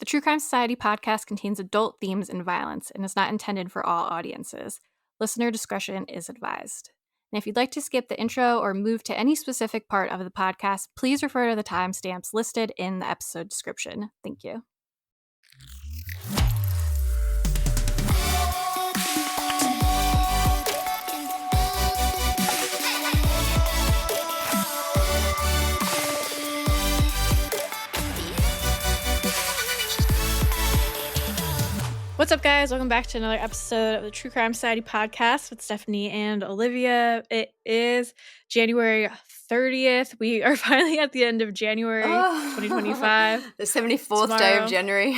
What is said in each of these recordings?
True Crime Society podcast contains adult themes and violence and is not intended for all audiences. Listener discretion is advised. And if you'd like to skip the intro or move to any specific part of the podcast, please refer to the timestamps listed in the episode description. Thank you. What's up, guys? Welcome back to another episode of the True Crime Society podcast with Stephanie and Olivia. It is January 30th. We are finally at the end of January 2025. The 74th day of January.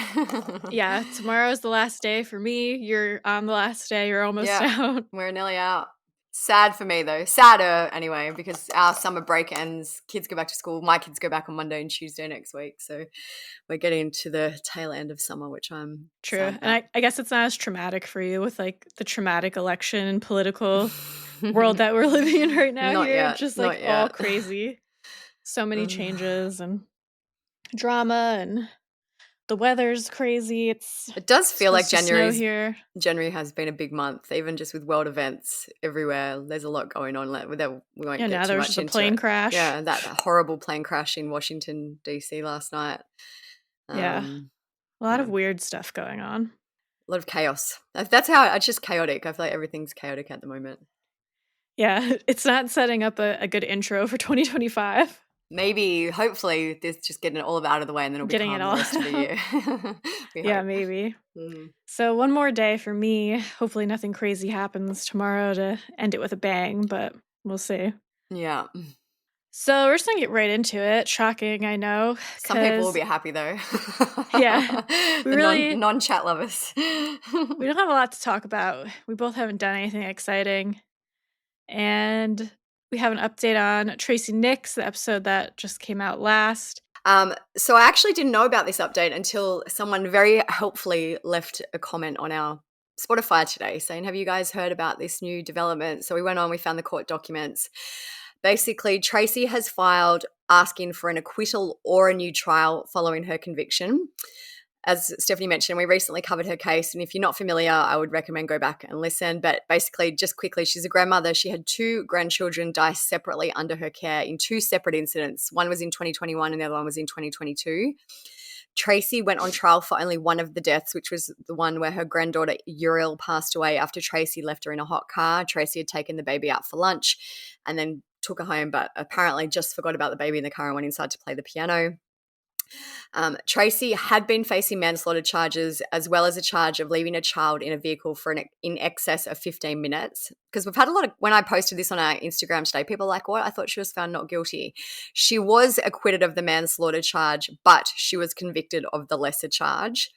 Yeah, tomorrow is the last day for me. You're on the last day. You're almost out. We're nearly out. Sad for me, though. Sadder, anyway, because our summer break ends. Kids go back to school. My kids go back on Monday and Tuesday next week. So we're getting to the tail end of summer, which I'm True. sad And I guess it's not as traumatic for you with, like, the traumatic election and political world that we're living in right now. Not here. yet. Just, Not like, yet. all crazy. So many changes and drama, and the weather's crazy. It does feel like January has been a big month, even just with world events everywhere. There's a lot going on. We won't get now too there was much just a into plane it. crash. Yeah, that horrible plane crash in Washington, D.C. last night. A lot of weird stuff going on. A lot of chaos. That's how it's just chaotic. I feel like everything's chaotic at the moment. Yeah, it's not setting up a good intro for 2025. Maybe, hopefully, there's just getting it all out of the way and then it'll be calm the rest of the year. Yeah, maybe. So one more day for me. Hopefully nothing crazy happens tomorrow to end it with a bang, but we'll see. Yeah. So we're just going to get right into it. Shocking, I know. Some people will be happy, though. Yeah. We really non-chat lovers. We don't have a lot to talk about. We both haven't done anything exciting. And we have an update on Tracey Nix, the episode that just came out last. So I actually didn't know about this update until someone very helpfully left a comment on our Spotify today saying, have you guys heard about this new development? So we went on, we found the court documents. Basically, Tracey has filed asking for an acquittal or a new trial following her conviction. As Stephanie mentioned, we recently covered her case, and if you're not familiar, I would recommend go back and listen. But basically, just quickly, she's a grandmother. She had 2 grandchildren die separately under her care in 2 separate incidents. One was in 2021 and the other one was in 2022. Tracey went on trial for only one of the deaths, which was the one where her granddaughter Uriel passed away after Tracey left her in a hot car. Tracey had taken the baby out for lunch and then took her home, but apparently just forgot about the baby in the car and went inside to play the piano. Tracey had been facing manslaughter charges as well as a charge of leaving a child in a vehicle for in excess of 15 minutes. Because we've had a lot of, when I posted this on our Instagram today, people are like, what? I thought she was found not guilty. She was acquitted of the manslaughter charge, but she was convicted of the lesser charge.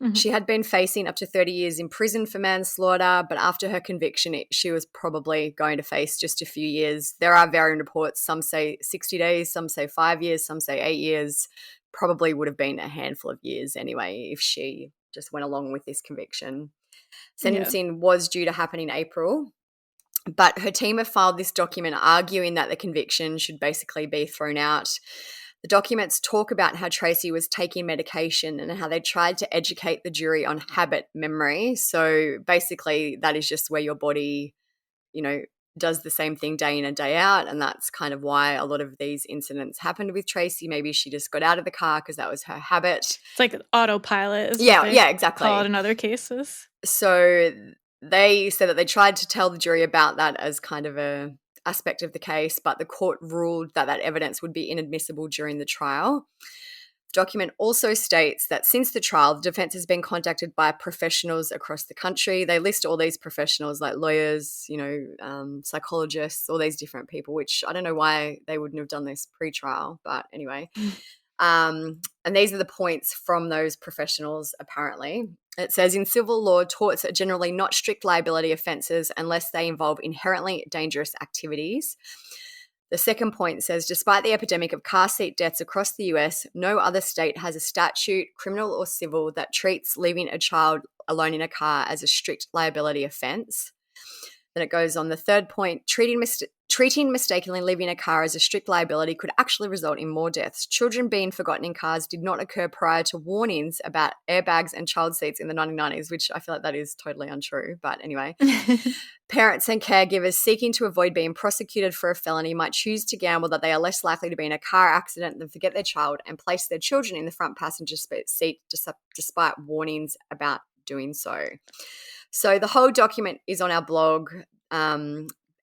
Mm-hmm. She had been facing up to 30 years in prison for manslaughter, but after her conviction, she was probably going to face just a few years. There are varying reports. Some say 60 days, some say 5 years, some say 8 years. Probably would have been a handful of years anyway if she just went along with this conviction. Sentencing was due to happen in April, but her team have filed this document arguing that the conviction should basically be thrown out. The documents talk about how Tracey was taking medication and how they tried to educate the jury on habit memory. So basically that is just where your body, does the same thing day in and day out, and that's kind of why a lot of these incidents happened with Tracey. Maybe she just got out of the car because that was her habit. It's like autopilot. Yeah, exactly. Call it in other cases. So they said that they tried to tell the jury about that as kind of a aspect of the case, but the court ruled that evidence would be inadmissible during the trial. The document also states that since the trial, the defense has been contacted by professionals across the country. They list all these professionals like lawyers, psychologists, all these different people, which I don't know why they wouldn't have done this pre-trial, but anyway. And these are the points from those professionals, apparently. It says, in civil law, torts are generally not strict liability offences unless they involve inherently dangerous activities. The second point says, despite the epidemic of car seat deaths across the US, no other state has a statute, criminal or civil, that treats leaving a child alone in a car as a strict liability offence. Then it goes on the third point, treating Treating mistakenly leaving a car as a strict liability could actually result in more deaths. Children being forgotten in cars did not occur prior to warnings about airbags and child seats in the 1990s, which I feel like that is totally untrue. But anyway, parents and caregivers seeking to avoid being prosecuted for a felony might choose to gamble that they are less likely to be in a car accident than forget their child and place their children in the front passenger seat despite warnings about doing so. So the whole document is on our blog.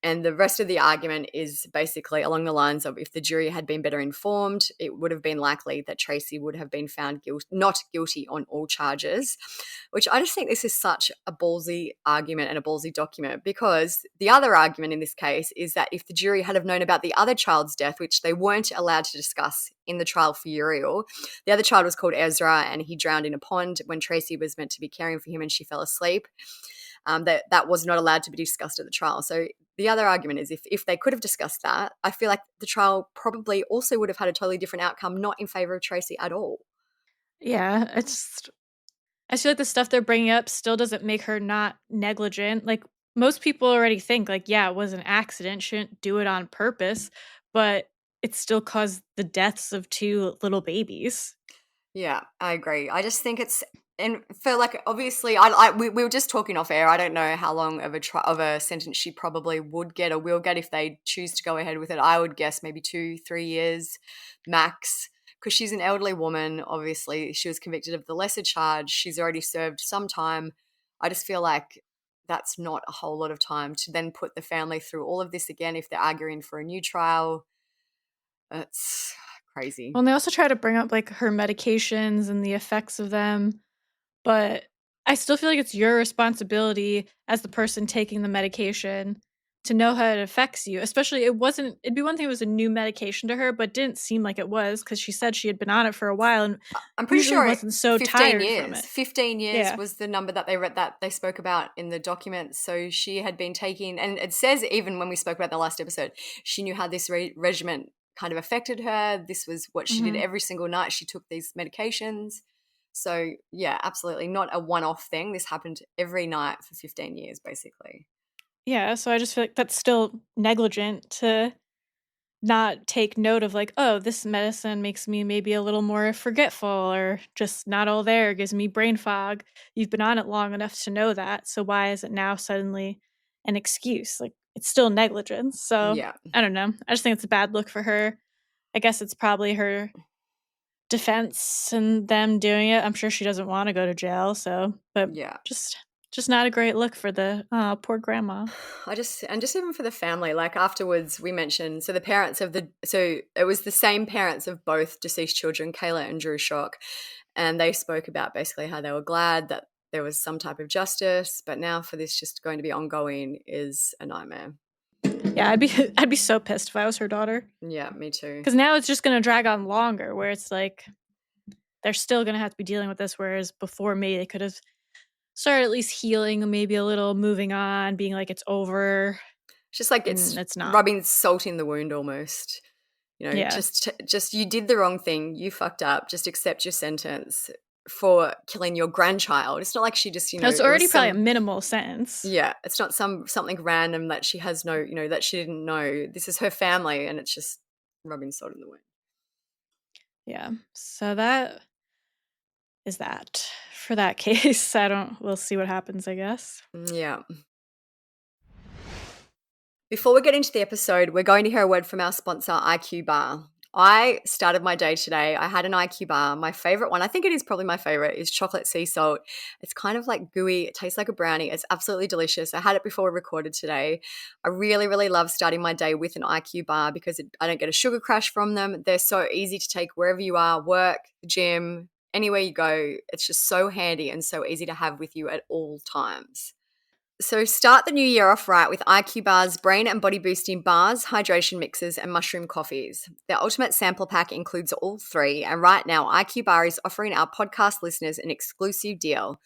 And the rest of the argument is basically along the lines of if the jury had been better informed, it would have been likely that Tracey would have been found not guilty on all charges, which I just think this is such a ballsy argument and a ballsy document, because the other argument in this case is that if the jury had have known about the other child's death, which they weren't allowed to discuss in the trial for Uriel, the other child was called Ezra and he drowned in a pond when Tracey was meant to be caring for him and she fell asleep. That was not allowed to be discussed at the trial. So the other argument is if they could have discussed that, I feel like the trial probably also would have had a totally different outcome, not in favor of Tracey at all. Yeah, I feel like the stuff they're bringing up still doesn't make her not negligent. Like, most people already think, like, yeah, it was an accident, shouldn't do it on purpose, but it still caused the deaths of 2 little babies. Yeah, I agree. I just think it's, and for like, obviously, we were just talking off air. I don't know how long of a sentence she probably would get or will get if they choose to go ahead with it. I would guess maybe 2-3 years max, because she's an elderly woman. Obviously, she was convicted of the lesser charge. She's already served some time. I just feel like that's not a whole lot of time to then put the family through all of this again if they're arguing for a new trial. It's crazy. Well, and they also try to bring up, like, her medications and the effects of them, but I still feel like it's your responsibility as the person taking the medication to know how it affects you. Especially, it'd be one thing if it was a new medication to her, but it didn't seem like it was, because she said she had been on it for a while and I'm pretty usually sure wasn't so 15 tired from years. it. 15 years Yeah. was the number that they spoke about in the documents. So she had been taking, and it says even when we spoke about the last episode, she knew how this regimen kind of affected her. This was what she did every single night. She took these medications. So yeah, absolutely not a one-off thing. This happened every night for 15 years, basically. Yeah, so I just feel like that's still negligent to not take note of, like, oh, this medicine makes me maybe a little more forgetful or just not all there, gives me brain fog. You've been on it long enough to know that. So why is it now suddenly an excuse? Like, it's still negligence. So Yeah. I don't know. I just think it's a bad look for her. I guess it's probably her defense and them doing it. I'm sure she doesn't want to go to jail. So, but Yeah. just not a great look for the poor grandma. Just even for the family, like afterwards we mentioned, so it was the same parents of both deceased children, Kayla and Drew Shock, and they spoke about basically how they were glad that there was some type of justice, but now for this just going to be ongoing is a nightmare. Yeah, I'd be so pissed if I was her daughter. Yeah, me too. Because now it's just going to drag on longer, where it's like they're still going to have to be dealing with this, whereas before maybe they could have started at least healing, maybe a little moving on, being like it's over. It's just like it's not. rubbing salt in the wound almost. You know, Yeah. just you did the wrong thing, you fucked up, just accept your sentence for killing your grandchild. It's not like she just, It's already probably a minimal sentence. Yeah, it's not something random that she has no, that she didn't know. This is her family, and it's just rubbing salt in the wound. Yeah. So that is that for that case. We'll see what happens, I guess. Yeah. Before we get into the episode, we're going to hear a word from our sponsor, IQ Bar. I started my day today. I had an IQ bar. My favorite one, I think it is probably my favorite, is chocolate sea salt. It's kind of like gooey. It tastes like a brownie. It's absolutely delicious. I had it before we recorded today. I really, really love starting my day with an IQ bar because I don't get a sugar crash from them. They're so easy to take wherever you are, work, the gym, anywhere you go. It's just so handy and so easy to have with you at all times. So start the new year off right with IQ Bar's brain and body boosting bars, hydration mixes, and mushroom coffees. Their ultimate sample pack includes all three, and right now IQ Bar is offering our podcast listeners an exclusive deal: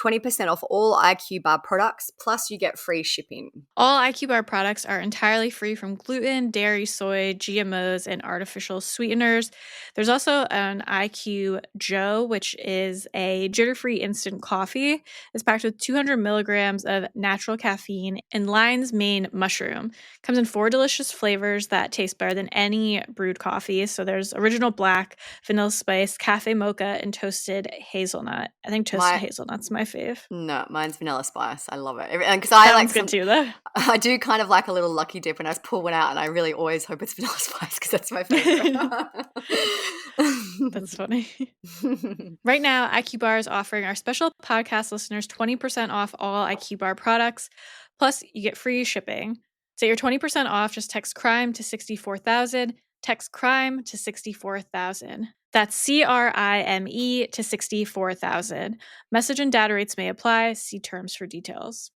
20% off all IQ Bar products, plus you get free shipping. All IQ Bar products are entirely free from gluten, dairy, soy, GMOs, and artificial sweeteners. There's also an IQ Joe, which is a jitter-free instant coffee. It's packed with 200 milligrams of natural caffeine, and Lion's Mane mushroom. Comes in 4 delicious flavors that taste better than any brewed coffee. So there's original black, vanilla spice, cafe mocha, and toasted hazelnut. I think toasted My hazelnut's my fave. No, mine's vanilla spice. I love it. Because I That like one's good too, though. I do kind of like a little lucky dip when I just pull one out, and I really always hope it's vanilla spice because that's my favorite. That's funny. Right now, IQ Bar is offering our special podcast listeners 20% off all IQ Bar products. Plus, you get free shipping. To get your 20% off, just text CRIME to 64,000. Text CRIME to 64,000. That's CRIME to 64,000. Message and data rates may apply. See terms for details.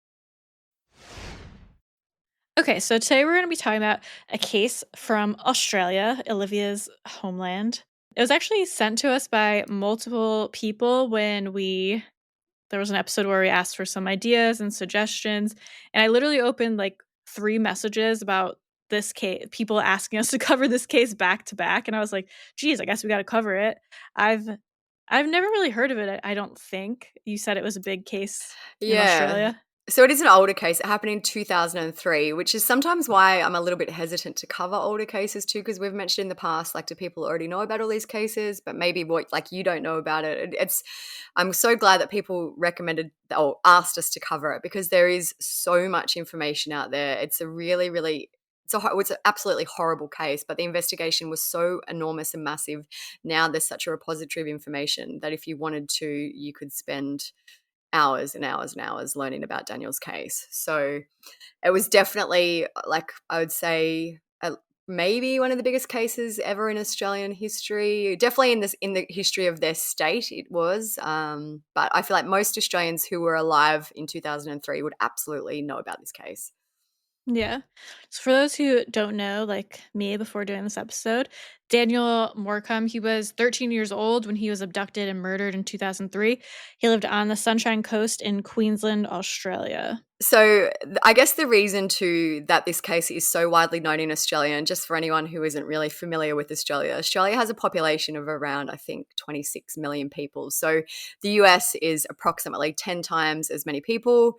Okay, so today we're going to be talking about a case from Australia, Olivia's homeland. It was actually sent to us by multiple people when there was an episode where we asked for some ideas and suggestions, and I literally opened like 3 messages about this case, people asking us to cover this case back to back, and I was like, geez, I guess we got to cover it. I've never really heard of it, I don't think. You said it was a big case in Yeah. Australia. So it is an older case. It happened in 2003, which is sometimes why I'm a little bit hesitant to cover older cases too, because we've mentioned in the past, like, do people already know about all these cases? But maybe you don't know about it. I'm so glad that people recommended or asked us to cover it because there is so much information out there. It's a really, really it's an absolutely horrible case, but the investigation was so enormous and massive. Now there's such a repository of information that if you wanted to, you could spend hours and hours and hours learning about Daniel's case. So it was definitely, like, I would say, maybe one of the biggest cases ever in Australian history. Definitely in the history of their state, it was. But I feel like most Australians who were alive in 2003 would absolutely know about this case. Yeah. So for those who don't know, like me before doing this episode, Daniel Morcombe, he was 13 years old when he was abducted and murdered in 2003. He lived on the Sunshine Coast in Queensland, Australia. So I guess the reason that this case is so widely known in Australia, and just for anyone who isn't really familiar with Australia, Australia has a population of around, I think, 26 million people. So the US is approximately 10 times as many people.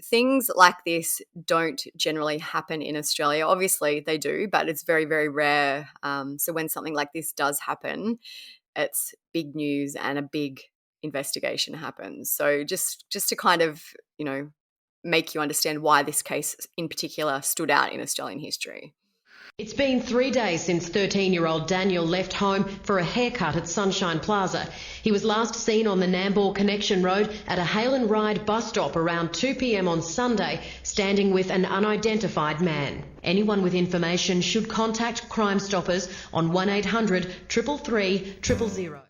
Things like this don't generally happen in Australia. Obviously they do, but it's very, very rare. So when something like this does happen, it's big news and a big investigation happens. So just to kind of, make you understand why this case in particular stood out in Australian history. It's been 3 days since 13-year-old Daniel left home for a haircut at Sunshine Plaza. He was last seen on the Nambour Connection Road at a hail and ride bus stop around 2 p.m. on Sunday, standing with an unidentified man. Anyone with information should contact Crime Stoppers on 1800 333 000.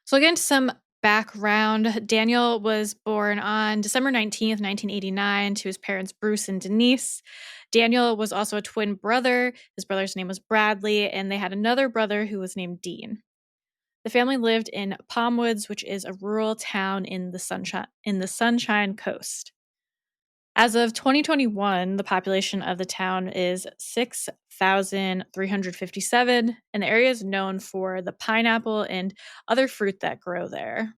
So again, some background. Daniel was born on December 19th, 1989 to his parents Bruce and Denise. Daniel was also a twin brother. His brother's name was Bradley, and they had another brother who was named Dean. The family lived in Palmwoods, which is a rural town in the Sunshine Coast. As of 2021, the population of the town is 6,357, and the area is known for the pineapple and other fruit that grow there.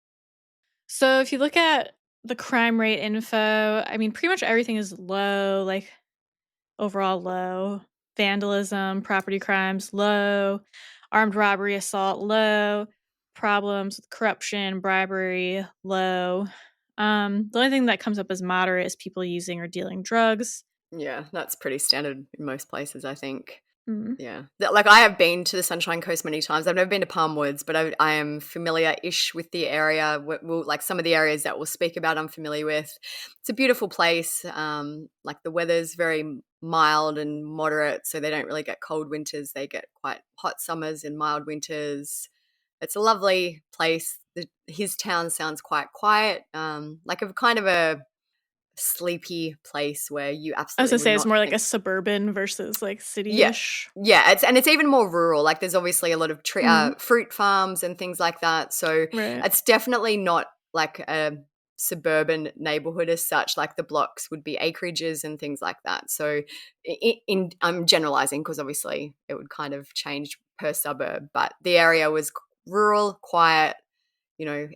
So if you look at the crime rate info, I mean, pretty much everything is low, like overall low. Vandalism, property crimes, low. Armed robbery, assault, low. Problems with corruption, bribery, low. The only thing that comes up as moderate is people using or dealing drugs. Yeah, that's pretty standard in most places, I think. Mm. Yeah. Like, I have been to the Sunshine Coast many times. I've never been to Palmwoods, but I am familiar-ish with the area. Like, some of the areas that we'll speak about, I'm familiar with. It's a beautiful place. Like, the weather's very mild and moderate, so they don't really get cold winters. They get quite hot summers and mild winters. It's a lovely place. His town sounds quite quiet, like a kind of a sleepy place where you I was absolutely gonna would say it's not more like think. a suburban versus like Yeah. city-ish. Yeah, it's even more rural. Like, there's obviously a lot of fruit farms and things like that. So Right. it's definitely not like a suburban neighborhood as such. Like, the blocks would be acreages and things like that. So I'm generalizing because obviously it would kind of change per suburb, but the area was rural, quiet,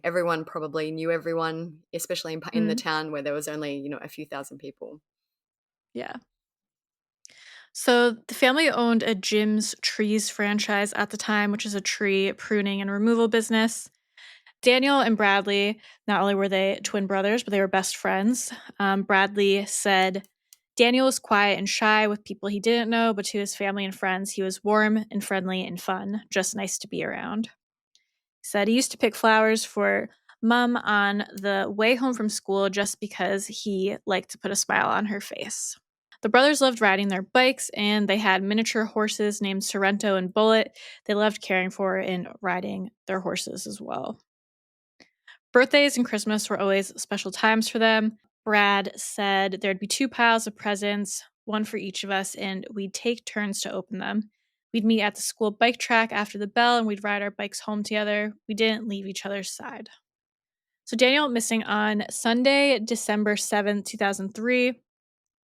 everyone probably knew everyone, especially in the town where there was only, a few thousand people. Yeah. So the family owned a Jim's Trees franchise at the time, which is a tree pruning and removal business. Daniel and Bradley, not only were they twin brothers, but they were best friends. Bradley said Daniel was quiet and shy with people he didn't know, but to his family and friends, he was warm and friendly and fun, just nice to be around. He said he used to pick flowers for Mom on the way home from school just because he liked to put a smile on her face. The brothers loved riding their bikes, and they had miniature horses named Sorrento and Bullet. They loved caring for and riding their horses as well. Birthdays and Christmas were always special times for them. Brad said there'd be 2 piles of presents, one for each of us, and we'd take turns to open them. We'd meet at the school bike track after the bell, and we'd ride our bikes home together. We didn't leave each other's side. So Daniel went missing on Sunday, December 7th, 2003,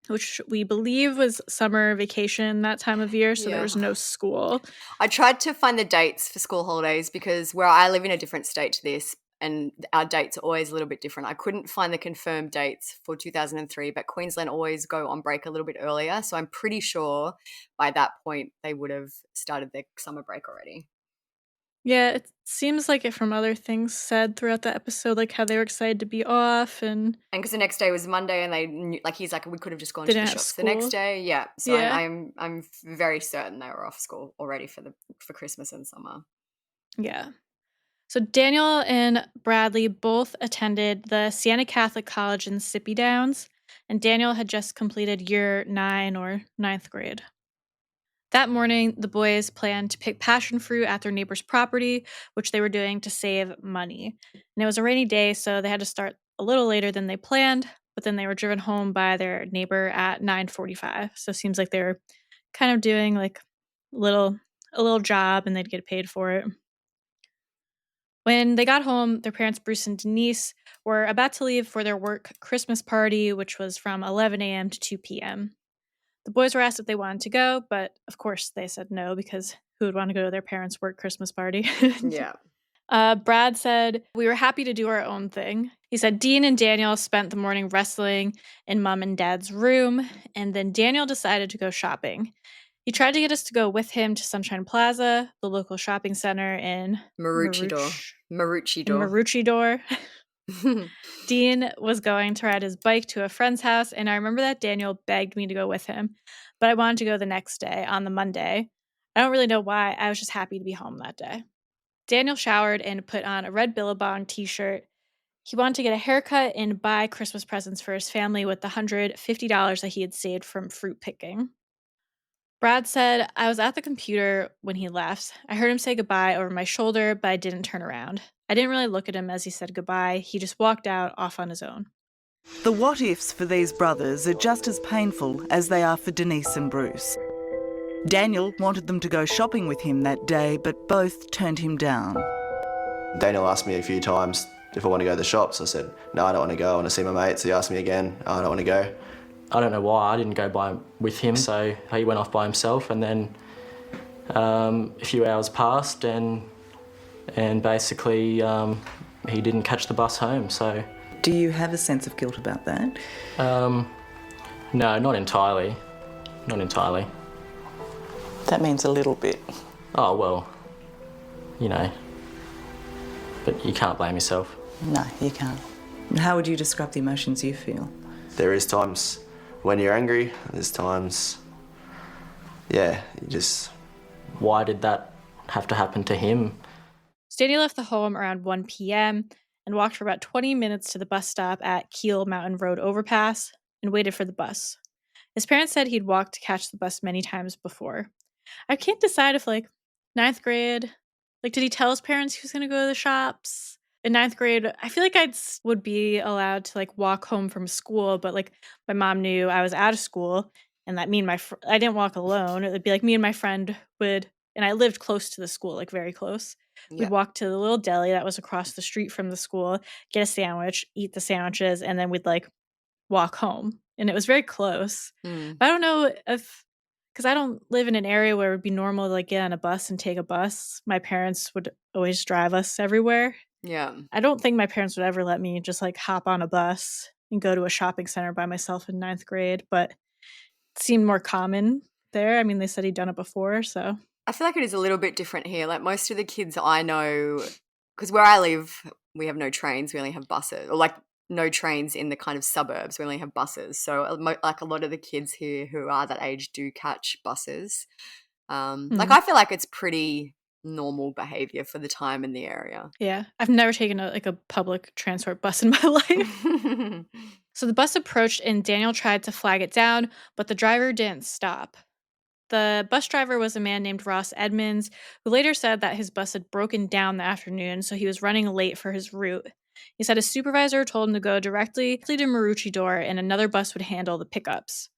which we believe was summer vacation that time of year, so there was no school. I tried to find the dates for school holidays because where I live in a different state to this, and our dates are always a little bit different. I couldn't find the confirmed dates for 2003, but Queensland always go on break a little bit earlier, so I'm pretty sure by that point they would have started their summer break already. Yeah, it seems like it from other things said throughout the episode, like how they were excited to be off, and because the next day was Monday, and they knew, he's like, we could have just gone They to the didn't have shops the next school. day. Yeah, so Yeah. I'm very certain they were off school already for Christmas and summer. Yeah. So Daniel and Bradley both attended the Siena Catholic College in Sippy Downs, and Daniel had just completed year 9 or 9th grade. That morning, the boys planned to pick passion fruit at their neighbor's property, which they were doing to save money. And it was a rainy day, so they had to start a little later than they planned, but then they were driven home by their neighbor at 9:45. So it seems like they were kind of doing like a little job and they'd get paid for it. When they got home, their parents, Bruce and Denise, were about to leave for their work Christmas party, which was from 11 a.m. to 2 p.m. The boys were asked if they wanted to go, but of course they said no, because who would want to go to their parents' work Christmas party? Yeah. Brad said, we were happy to do our own thing. He said Dean and Daniel spent the morning wrestling in Mom and Dad's room, and then Daniel decided to go shopping. He tried to get us to go with him to Sunshine Plaza, the local shopping center in Maroochydore. Dean was going to ride his bike to a friend's house, and I remember that Daniel begged me to go with him, but I wanted to go the next day, on the Monday. I don't really know why. I was just happy to be home that day. Daniel showered and put on a red Billabong t-shirt. He wanted to get a haircut and buy Christmas presents for his family with the $150 that he had saved from fruit picking. Brad said, I was at the computer when he left. I heard him say goodbye over my shoulder, but I didn't turn around. I didn't really look at him as he said goodbye. He just walked out off on his own. The what-ifs for these brothers are just as painful as they are for Denise and Bruce. Daniel wanted them to go shopping with him that day, but both turned him down. Daniel asked me a few times if I want to go to the shops. I said, no, I don't want to go. I want to see my mates. He asked me again, I don't want to go. I don't know why I didn't go with him, so he went off by himself, and then a few hours passed, and basically he didn't catch the bus home. So, do you have a sense of guilt about that? No, not entirely. Not entirely. That means a little bit. Oh, well, but you can't blame yourself. No, you can't. How would you describe the emotions you feel? There is times when you're angry, there's times, you just... Why did that have to happen to him? Daniel left the home around 1 p.m. and walked for about 20 minutes to the bus stop at Keel Mountain Road Overpass and waited for the bus. His parents said he'd walked to catch the bus many times before. I can't decide if, 9th grade, did he tell his parents he was going to go to the shops? In 9th grade, I feel like I would be allowed to, walk home from school, but, my mom knew I was out of school, and that I didn't walk alone. It would be, me and my friend would, and I lived close to the school, very close. Yeah. We'd walk to the little deli that was across the street from the school, get a sandwich, eat the sandwiches, and then we'd, walk home. And it was very close. But I don't know because I don't live in an area where it would be normal to, get on a bus and take a bus. My parents would always drive us everywhere. Yeah. I don't think my parents would ever let me just like hop on a bus and go to a shopping center by myself in 9th grade, but it seemed more common there. I mean, they said he'd done it before, so. I feel like it is a little bit different here. Like most of the kids I know, because where I live, we have no trains. We only have buses, or like no trains in the kind of suburbs. We only have buses. So like a lot of the kids here who are that age do catch buses. Like I feel like it's pretty normal behavior for the time in the area. Yeah, I've never taken a public transport bus in my life. So the bus approached and Daniel tried to flag it down, but the driver didn't stop. The bus driver was a man named Ross Edmonds, who later said that his bus had broken down that afternoon, so he was running late for his route. He said his supervisor told him to go directly to Maroochydore and another bus would handle the pickups.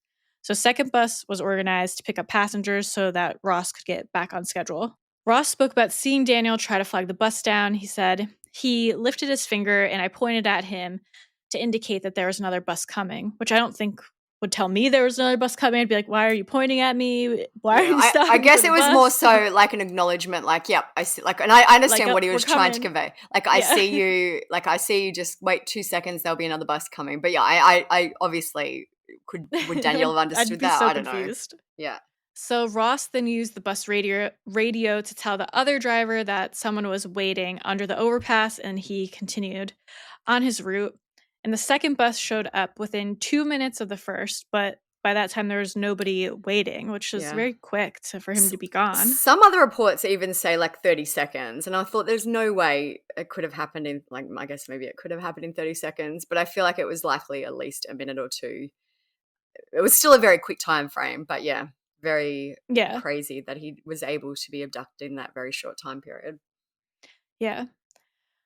So a second bus was organized to pick up passengers so that Ross could get back on schedule. Ross spoke about seeing Daniel try to flag the bus down. He said, he lifted his finger and I pointed at him to indicate that there was another bus coming, which I don't think would tell me there was another bus coming. I'd be like, why are you pointing at me? Why are you stopping? I guess for it the was bus? more so like an acknowledgement, like, yep, I see, like, and I understand Like, what he was trying to coming. convey. Like, I see you, like, I see you, just wait 2 seconds, there'll be another bus coming. But yeah, I obviously would Daniel have understood I'd be that? so I don't confused. know. Yeah. So Ross then used the bus radio to tell the other driver that someone was waiting under the overpass, and he continued on his route. And the second bus showed up within 2 minutes of the first, but by that time there was nobody waiting, which was very quick for him to be gone. Some other reports even say like 30 seconds. And I thought there's no way it could have happened in, like, I guess maybe it could have happened in 30 seconds, but I feel like it was likely at least a minute or two. It was still a very quick time frame, but yeah, very crazy that he was able to be abducted in that very short time period. Yeah.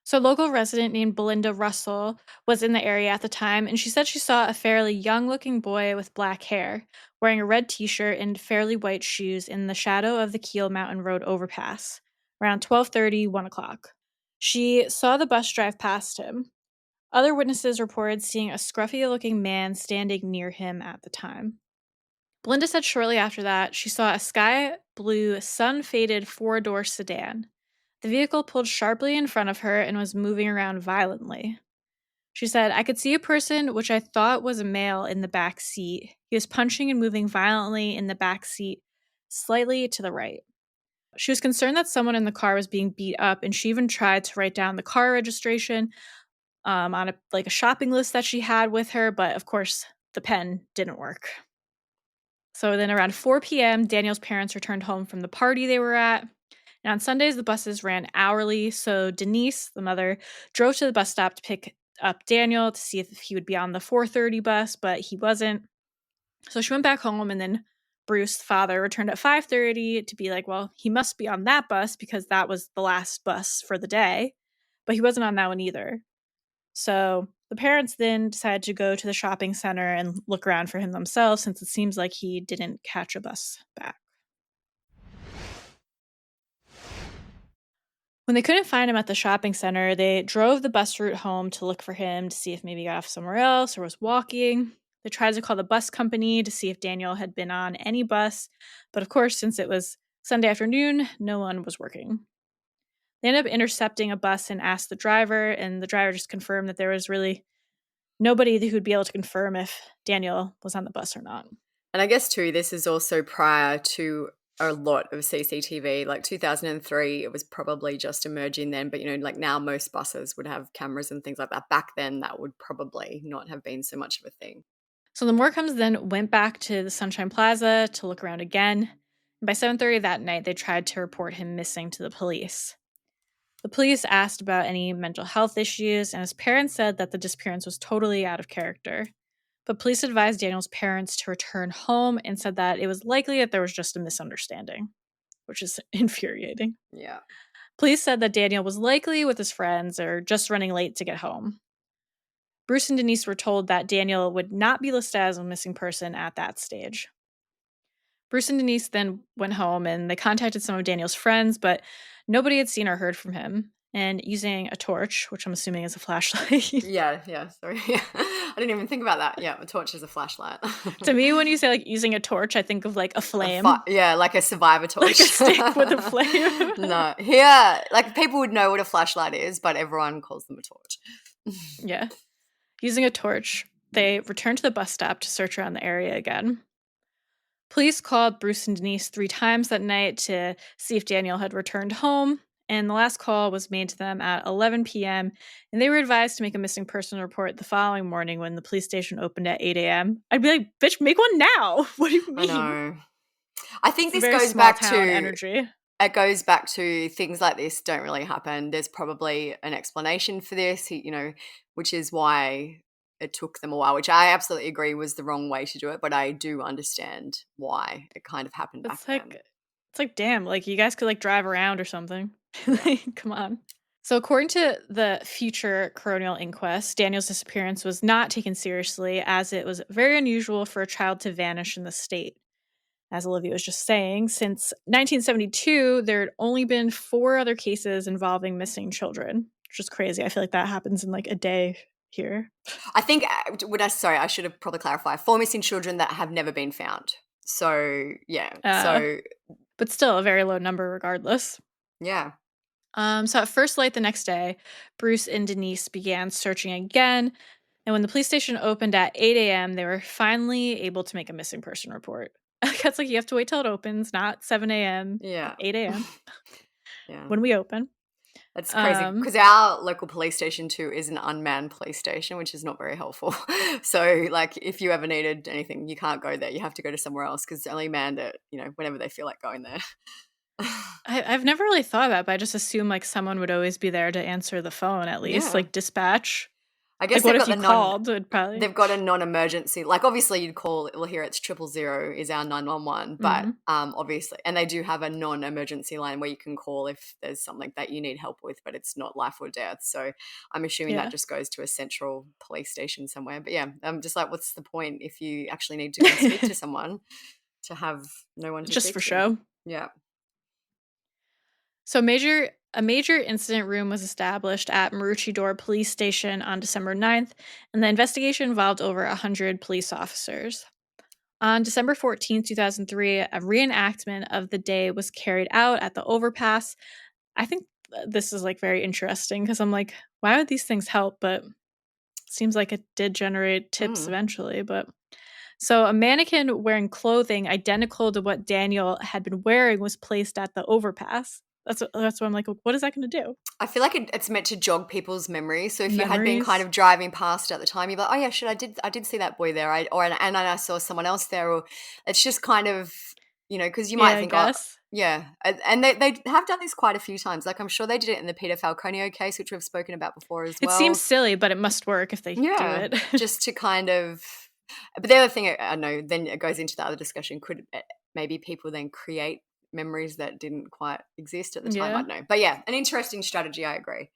So a local resident named Belinda Russell was in the area at the time, and she said she saw a fairly young-looking boy with black hair, wearing a red t-shirt and fairly white shoes in the shadow of the Keel Mountain Road overpass, around 12:30, 1 o'clock. She saw the bus drive past him. Other witnesses reported seeing a scruffy-looking man standing near him at the time. Belinda said shortly after that, she saw a sky blue, sun-faded four-door sedan. The vehicle pulled sharply in front of her and was moving around violently. She said, I could see a person, which I thought was a male, in the back seat. He was punching and moving violently in the back seat, slightly to the right. She was concerned that someone in the car was being beat up, and she even tried to write down the car registration on a shopping list that she had with her, but of course, the pen didn't work. So then around 4 p.m., Daniel's parents returned home from the party they were at. And on Sundays, the buses ran hourly, so Denise, the mother, drove to the bus stop to pick up Daniel to see if he would be on the 4:30 bus, but he wasn't. So she went back home, and then Bruce, the father, returned at 5:30 to be like, well, he must be on that bus because that was the last bus for the day, but he wasn't on that one either. So the parents then decided to go to the shopping center and look around for him themselves, since it seems like he didn't catch a bus back. When they couldn't find him at the shopping center, they drove the bus route home to look for him to see if maybe he got off somewhere else or was walking. They tried to call the bus company to see if Daniel had been on any bus, but of course, since it was Sunday afternoon, no one was working. They ended up intercepting a bus and asked the driver, and the driver just confirmed that there was really nobody who would be able to confirm if Daniel was on the bus or not. And I guess, too, this is also prior to a lot of CCTV. Like 2003, it was probably just emerging then, but, like now most buses would have cameras and things like that. Back then, that would probably not have been so much of a thing. So the Morcombes then went back to the Sunshine Plaza to look around again. And by 7:30 that night, they tried to report him missing to the police. The police asked about any mental health issues, and his parents said that the disappearance was totally out of character. But police advised Daniel's parents to return home and said that it was likely that there was just a misunderstanding, which is infuriating. Yeah. Police said that Daniel was likely with his friends or just running late to get home. Bruce and Denise were told that Daniel would not be listed as a missing person at that stage. Bruce and Denise then went home and they contacted some of Daniel's friends, but nobody had seen or heard from him. and using a torch, which I'm assuming is a flashlight. Yeah, sorry. I didn't even think about that. Yeah, a torch is a flashlight. To me, when you say like using a torch, I think of like a flame. Like a survivor torch. Like a stick with a flame. No. Yeah, like people would know what a flashlight is, but everyone calls them a torch. Yeah. Using a torch, they returned to the bus stop to search around the area again. Police called Bruce and Denise 3 times that night to see if Daniel had returned home, and the last call was made to them at 11 p.m., and they were advised to make a missing person report the following morning when the police station opened at 8 a.m. I'd be like, bitch, make one now! What do you mean? I know. I think It's this very goes small back town to energy. It goes back to things like this don't really happen. There's probably an explanation for this, which is why it took them a while, which I absolutely agree was the wrong way to do it, but I do understand why it kind of happened back then. It's like, damn, like you guys could like drive around or something. Like, come on. So according to the future coronial inquest, Daniel's disappearance was not taken seriously as it was very unusual for a child to vanish in the state. As Olivia was just saying, since 1972, there had only been 4 other cases involving missing children, which is crazy. I feel like that happens in like a day here. I think, I should have probably clarified, 4 missing children that have never been found. So, yeah. But still a very low number regardless. Yeah. So at first light the next day, Bruce and Denise began searching again. And when the police station opened at 8 a.m., they were finally able to make a missing person report. It's like you have to wait till it opens, not 7 a.m. Yeah. 8 a.m. Yeah. When we open. That's crazy because our local police station too is an unmanned police station, which is not very helpful. So like if you ever needed anything, you can't go there. You have to go to somewhere else because it's only manned at, whenever they feel like going there. I've never really thought about it, but I just assume like someone would always be there to answer the phone at least, like dispatch. I guess like, what if you called? Probably they've got a non-emergency. Like obviously you'd call. Well, here it's 000 is our 911, but obviously, and they do have a non-emergency line where you can call if there's something that you need help with, but it's not life or death. So I'm assuming that just goes to a central police station somewhere. But yeah, I'm just like, what's the point if you actually need to go speak to someone to have no one to just speak for to? show? Yeah. So a major incident room was established at Maroochydore Police Station on December 9th, and the investigation involved over 100 police officers. On December 14th, 2003, a reenactment of the day was carried out at the overpass. I think this is like very interesting because I'm like, why would these things help? But it seems like it did generate tips eventually. But so a mannequin wearing clothing identical to what Daniel had been wearing was placed at the overpass. That's what I'm like, what is that going to do? I feel like it's meant to jog people's memories. So if you had been kind of driving past at the time, you're like, oh yeah, I did see that boy there, and I saw someone else there. Or it's just kind of, because you might think, and they have done this quite a few times. Like I'm sure they did it in the Peter Falconio case, which we've spoken about before as well. It seems silly, but it must work if they do it. Just to kind of. But the other thing, I know, then it goes into the other discussion. Could maybe people then create memories that didn't quite exist at the time? I don't know. But yeah, an interesting strategy, I agree.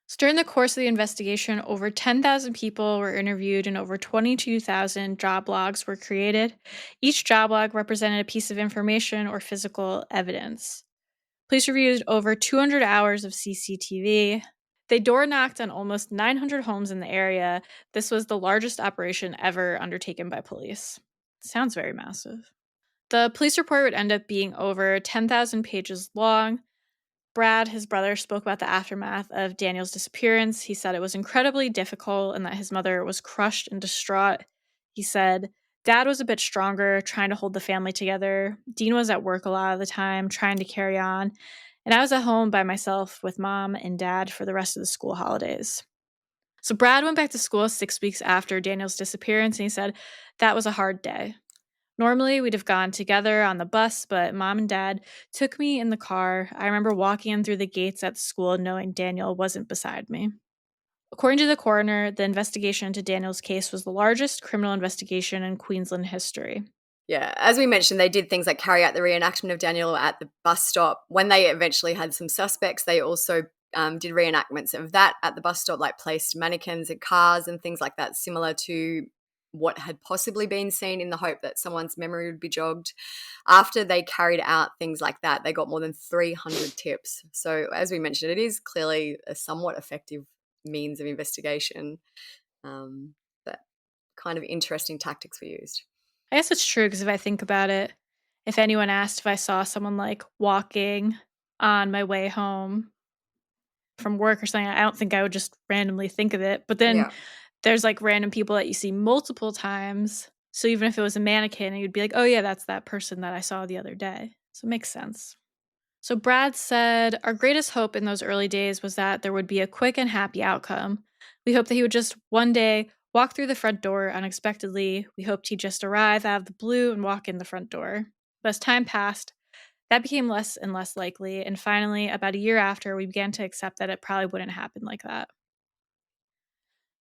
So during the course of the investigation, over 10,000 people were interviewed and over 22,000 job logs were created. Each job log represented a piece of information or physical evidence. Police reviewed over 200 hours of CCTV. They door knocked on almost 900 homes in the area. This was the largest operation ever undertaken by police. Sounds very massive. The police report would end up being over 10,000 pages long. Brad, his brother, spoke about the aftermath of Daniel's disappearance. He said it was incredibly difficult and that his mother was crushed and distraught. He said, Dad was a bit stronger, trying to hold the family together. Dean was at work a lot of the time, trying to carry on. And I was at home by myself with Mom and Dad for the rest of the school holidays. So Brad went back to school 6 weeks after Daniel's disappearance, and he said, that was a hard day. Normally, we'd have gone together on the bus, but Mom and Dad took me in the car. I remember walking in through the gates at the school knowing Daniel wasn't beside me. According to the coroner, the investigation into Daniel's case was the largest criminal investigation in Queensland history. Yeah, as we mentioned, they did things like carry out the reenactment of Daniel at the bus stop. When they eventually had some suspects, they also did reenactments of that at the bus stop, like placed mannequins in cars and things like that, similar to what had possibly been seen in the hope that someone's memory would be jogged. After they carried out things like that, they got more than 300 tips. So as we mentioned, it is clearly a somewhat effective means of investigation. But kind of interesting tactics were used. I guess it's true, because if I think about it, if anyone asked if I saw someone like walking on my way home from work or something, I don't think I would just randomly think of it. But then there's like random people that you see multiple times. So even if it was a mannequin, you'd be like, oh yeah, that's that person that I saw the other day. So it makes sense. So Brad said, our greatest hope in those early days was that there would be a quick and happy outcome. We hoped that he would just one day walk through the front door unexpectedly. We hoped he'd just arrive out of the blue and walk in the front door. But as time passed, that became less and less likely, and finally, about a year after, we began to accept that it probably wouldn't happen like that.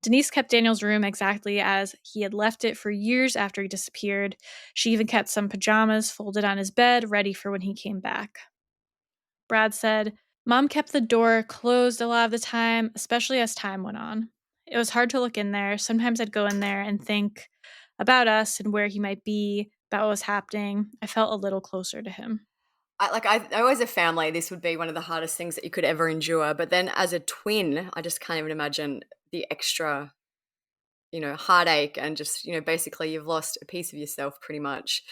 Denise kept Daniel's room exactly as he had left it for years after he disappeared. She even kept some pajamas folded on his bed, ready for when he came back. Brad said, Mom kept the door closed a lot of the time, especially as time went on. It was hard to look in there. Sometimes I'd go in there and think about us and where he might be, about what was happening. I felt a little closer to him. I know as a family, this would be one of the hardest things that you could ever endure. But then as a twin, I just can't even imagine the extra, heartache and just, basically you've lost a piece of yourself pretty much.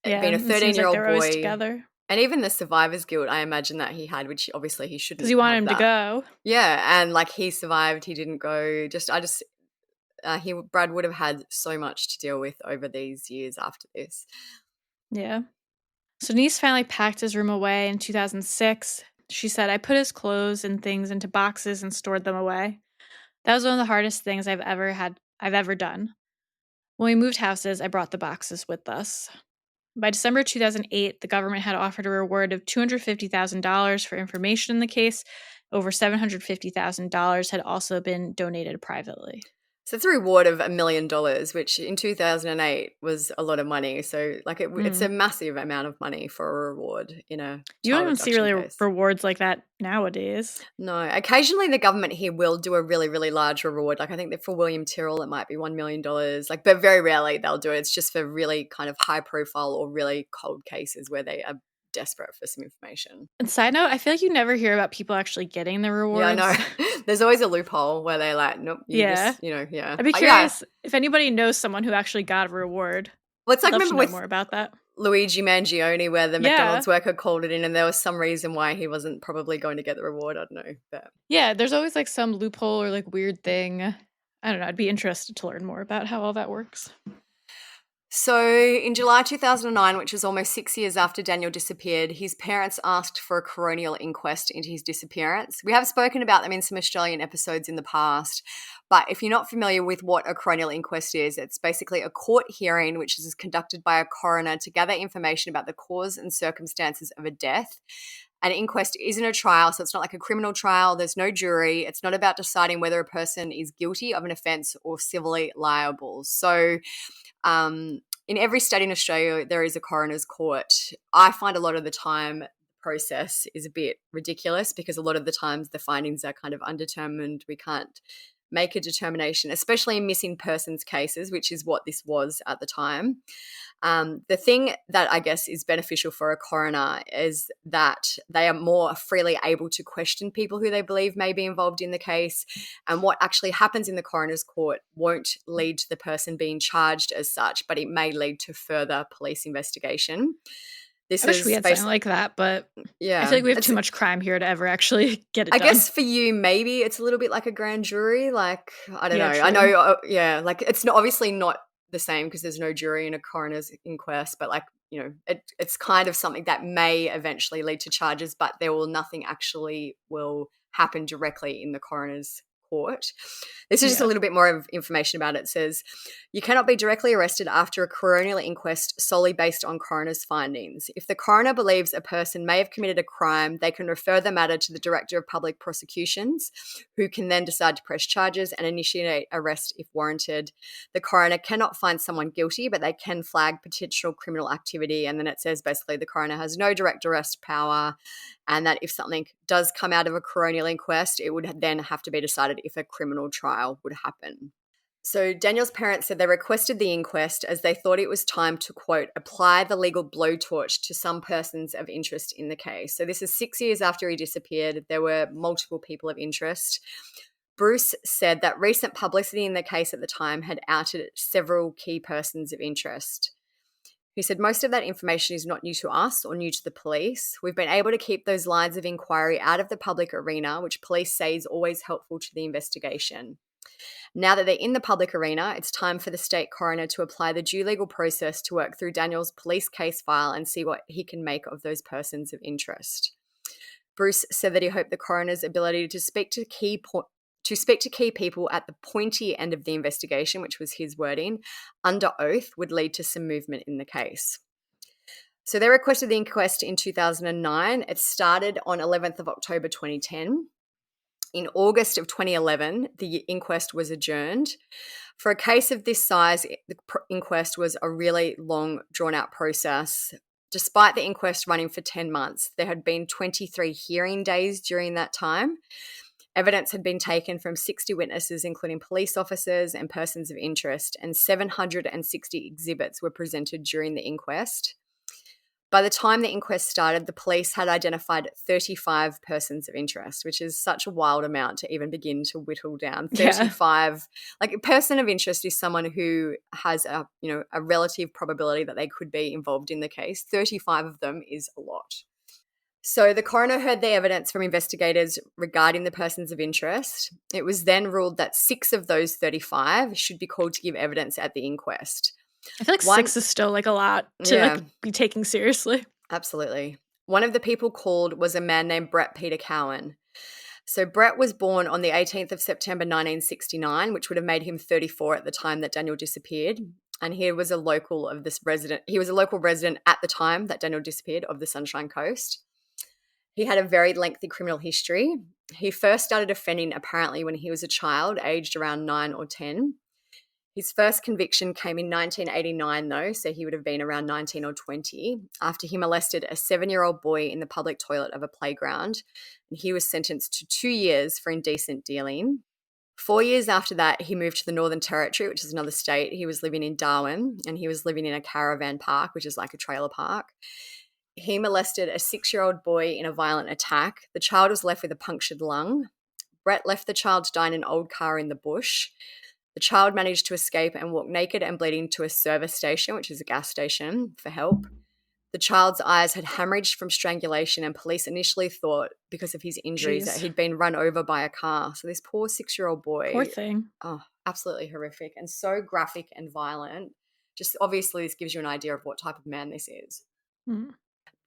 Yeah, Being a it seems like 13-year-old they're always boy. together. And even the survivor's guilt, I imagine that he had, which obviously he shouldn't. Because he wanted him have to that. go. Yeah, and like he survived, he didn't go. Brad would have had so much to deal with over these years after this. Yeah. So Denise finally packed his room away in 2006. She said, I put his clothes and things into boxes and stored them away. That was one of the hardest things I've ever done. When we moved houses, I brought the boxes with us. By December 2008, the government had offered a reward of $250,000 for information in the case. Over $750,000 had also been donated privately. So it's a reward of $1 million, which in 2008 was a lot of money. So it's a massive amount of money for a reward in a You don't child even see abduction really case. rewards like that nowadays. No, occasionally the government here will do a really, really large reward. Like I think that for William Tyrrell, it might be $1 million. But very rarely they'll do it. It's just for really kind of high profile or really cold cases where they are desperate for some information. And side note, I feel like you never hear about people actually getting the rewards. Yeah, I know. There's always a loophole where they're like, nope, yeah. I'd be curious if anybody knows someone who actually got a reward. Well, it's like, I'd love remember to know with more about that. Luigi Mangione, where the McDonald's worker called it in and there was some reason why he wasn't probably going to get the reward. I don't know. But yeah, there's always like some loophole or like weird thing. I don't know. I'd be interested to learn more about how all that works. So in July 2009, which was almost 6 years after Daniel disappeared, his parents asked for a coronial inquest into his disappearance. We have spoken about them in some Australian episodes in the past, but if you're not familiar with what a coronial inquest is, it's basically a court hearing which is conducted by a coroner to gather information about the cause and circumstances of a death. An inquest isn't a trial, so it's not like a criminal trial. There's no jury. It's not about deciding whether a person is guilty of an offence or civilly liable. So in every state in Australia, there is a coroner's court. I find a lot of the time the process is a bit ridiculous because a lot of the times the findings are kind of undetermined. We can't make a determination, especially in missing persons cases, which is what this was at the time. The thing that I guess is beneficial for a coroner is that they are more freely able to question people who they believe may be involved in the case, and what actually happens in the coroner's court won't lead to the person being charged as such, but it may lead to further police investigation. I wish we had something like that, but yeah, I feel like we have too much crime here to ever actually get it done. I guess for you, maybe it's a little bit like a grand jury. Like, I don't know. True. I know, like it's obviously not the same because there's no jury in a coroner's inquest, but like, it's kind of something that may eventually lead to charges, but nothing actually will happen directly in the coroner's court. This is just a little bit more of information about it. It says, you cannot be directly arrested after a coronial inquest solely based on coroner's findings. If the coroner believes a person may have committed a crime, they can refer the matter to the Director of Public Prosecutions, who can then decide to press charges and initiate arrest if warranted. The coroner cannot find someone guilty, but they can flag potential criminal activity. And then it says basically the coroner has no direct arrest power, and that if something does come out of a coronial inquest, it would then have to be decided if a criminal trial would happen. So Daniel's parents said they requested the inquest as they thought it was time to, quote, apply the legal blowtorch to some persons of interest in the case. So this is 6 years after he disappeared. There were multiple people of interest. Bruce said that recent publicity in the case at the time had outed several key persons of interest. He said most of that information is not new to us or new to the police. We've been able to keep those lines of inquiry out of the public arena, which police say is always helpful to the investigation. Now that they're in the public arena, it's time for the state coroner to apply the due legal process to work through Daniel's police case file and see what he can make of those persons of interest. Bruce said that he hoped the coroner's ability to speak to key people at the pointy end of the investigation, which was his wording, under oath, would lead to some movement in the case. So they requested the inquest in 2009. It started on 11th of October 2010. In August of 2011, the inquest was adjourned. For a case of this size, the inquest was a really long, drawn-out process. Despite the inquest running for 10 months, there had been 23 hearing days during that time. Evidence had been taken from 60 witnesses, including police officers and persons of interest, and 760 exhibits were presented during the inquest. By the time the inquest started, the police had identified 35 persons of interest, which is such a wild amount to even begin to whittle down. 35, like a person of interest is someone who has a relative probability that they could be involved in the case. 35 of them is a lot. So the coroner heard the evidence from investigators regarding the persons of interest. It was then ruled that 6 of those 35 should be called to give evidence at the inquest. I feel like 6 is still like a lot to be taking seriously. Absolutely. One of the people called was a man named Brett Peter Cowan. So Brett was born on the 18th of September 1969, which would have made him 34 at the time that Daniel disappeared. And he was a local resident at the time that Daniel disappeared of the Sunshine Coast. He had a very lengthy criminal history. He first started offending apparently when he was a child, aged around 9 or 10. His first conviction came in 1989, though, so he would have been around 19 or 20, after he molested a 7-year-old boy in the public toilet of a playground. And he was sentenced to 2 years for indecent dealing. 4 years after that, he moved to the Northern Territory, which is another state. He was living in Darwin, and he was living in a caravan park, which is like a trailer park. He molested a 6-year-old boy in a violent attack. The child was left with a punctured lung. Brett left the child to die in an old car in the bush. The child managed to escape and walk naked and bleeding to a service station, which is a gas station, for help. The child's eyes had hemorrhaged from strangulation, and police initially thought, because of his injuries, that he'd been run over by a car. So this poor 6-year-old boy. Poor thing. Oh, absolutely horrific and so graphic and violent. Just obviously this gives you an idea of what type of man this is. Mm.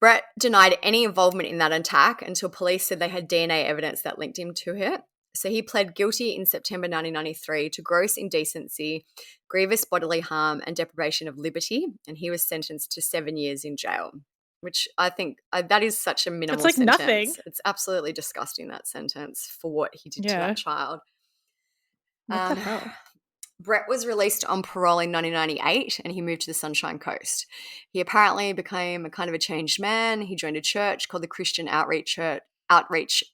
Brett denied any involvement in that attack until police said they had DNA evidence that linked him to it. So he pled guilty in September 1993 to gross indecency, grievous bodily harm, and deprivation of liberty, and he was sentenced to 7 years in jail, which I think that is such a minimal sentence. It's like sentence. nothing. It's absolutely disgusting, that sentence, for what he did to that child. What the hell? Brett was released on parole in 1998 and he moved to the Sunshine Coast. He apparently became a kind of a changed man. He joined a church called the Christian Outreach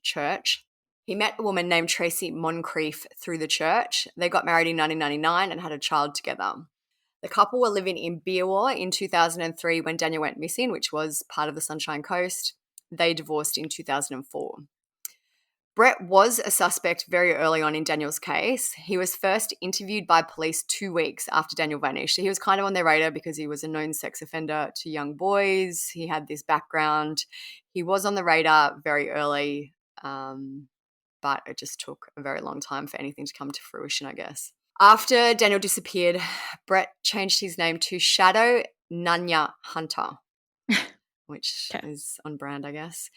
Church. He met a woman named Tracey Moncrief through the church. They got married in 1999 and had a child together. The couple were living in Beerwah in 2003 when Daniel went missing, which was part of the Sunshine Coast. They divorced in 2004. Brett was a suspect very early on in Daniel's case. He was first interviewed by police 2 weeks after Daniel vanished. So he was kind of on their radar because he was a known sex offender to young boys. He had this background. He was on the radar very early, but it just took a very long time for anything to come to fruition, I guess. After Daniel disappeared, Brett changed his name to Shadow Nanya Hunter, which is on brand, I guess.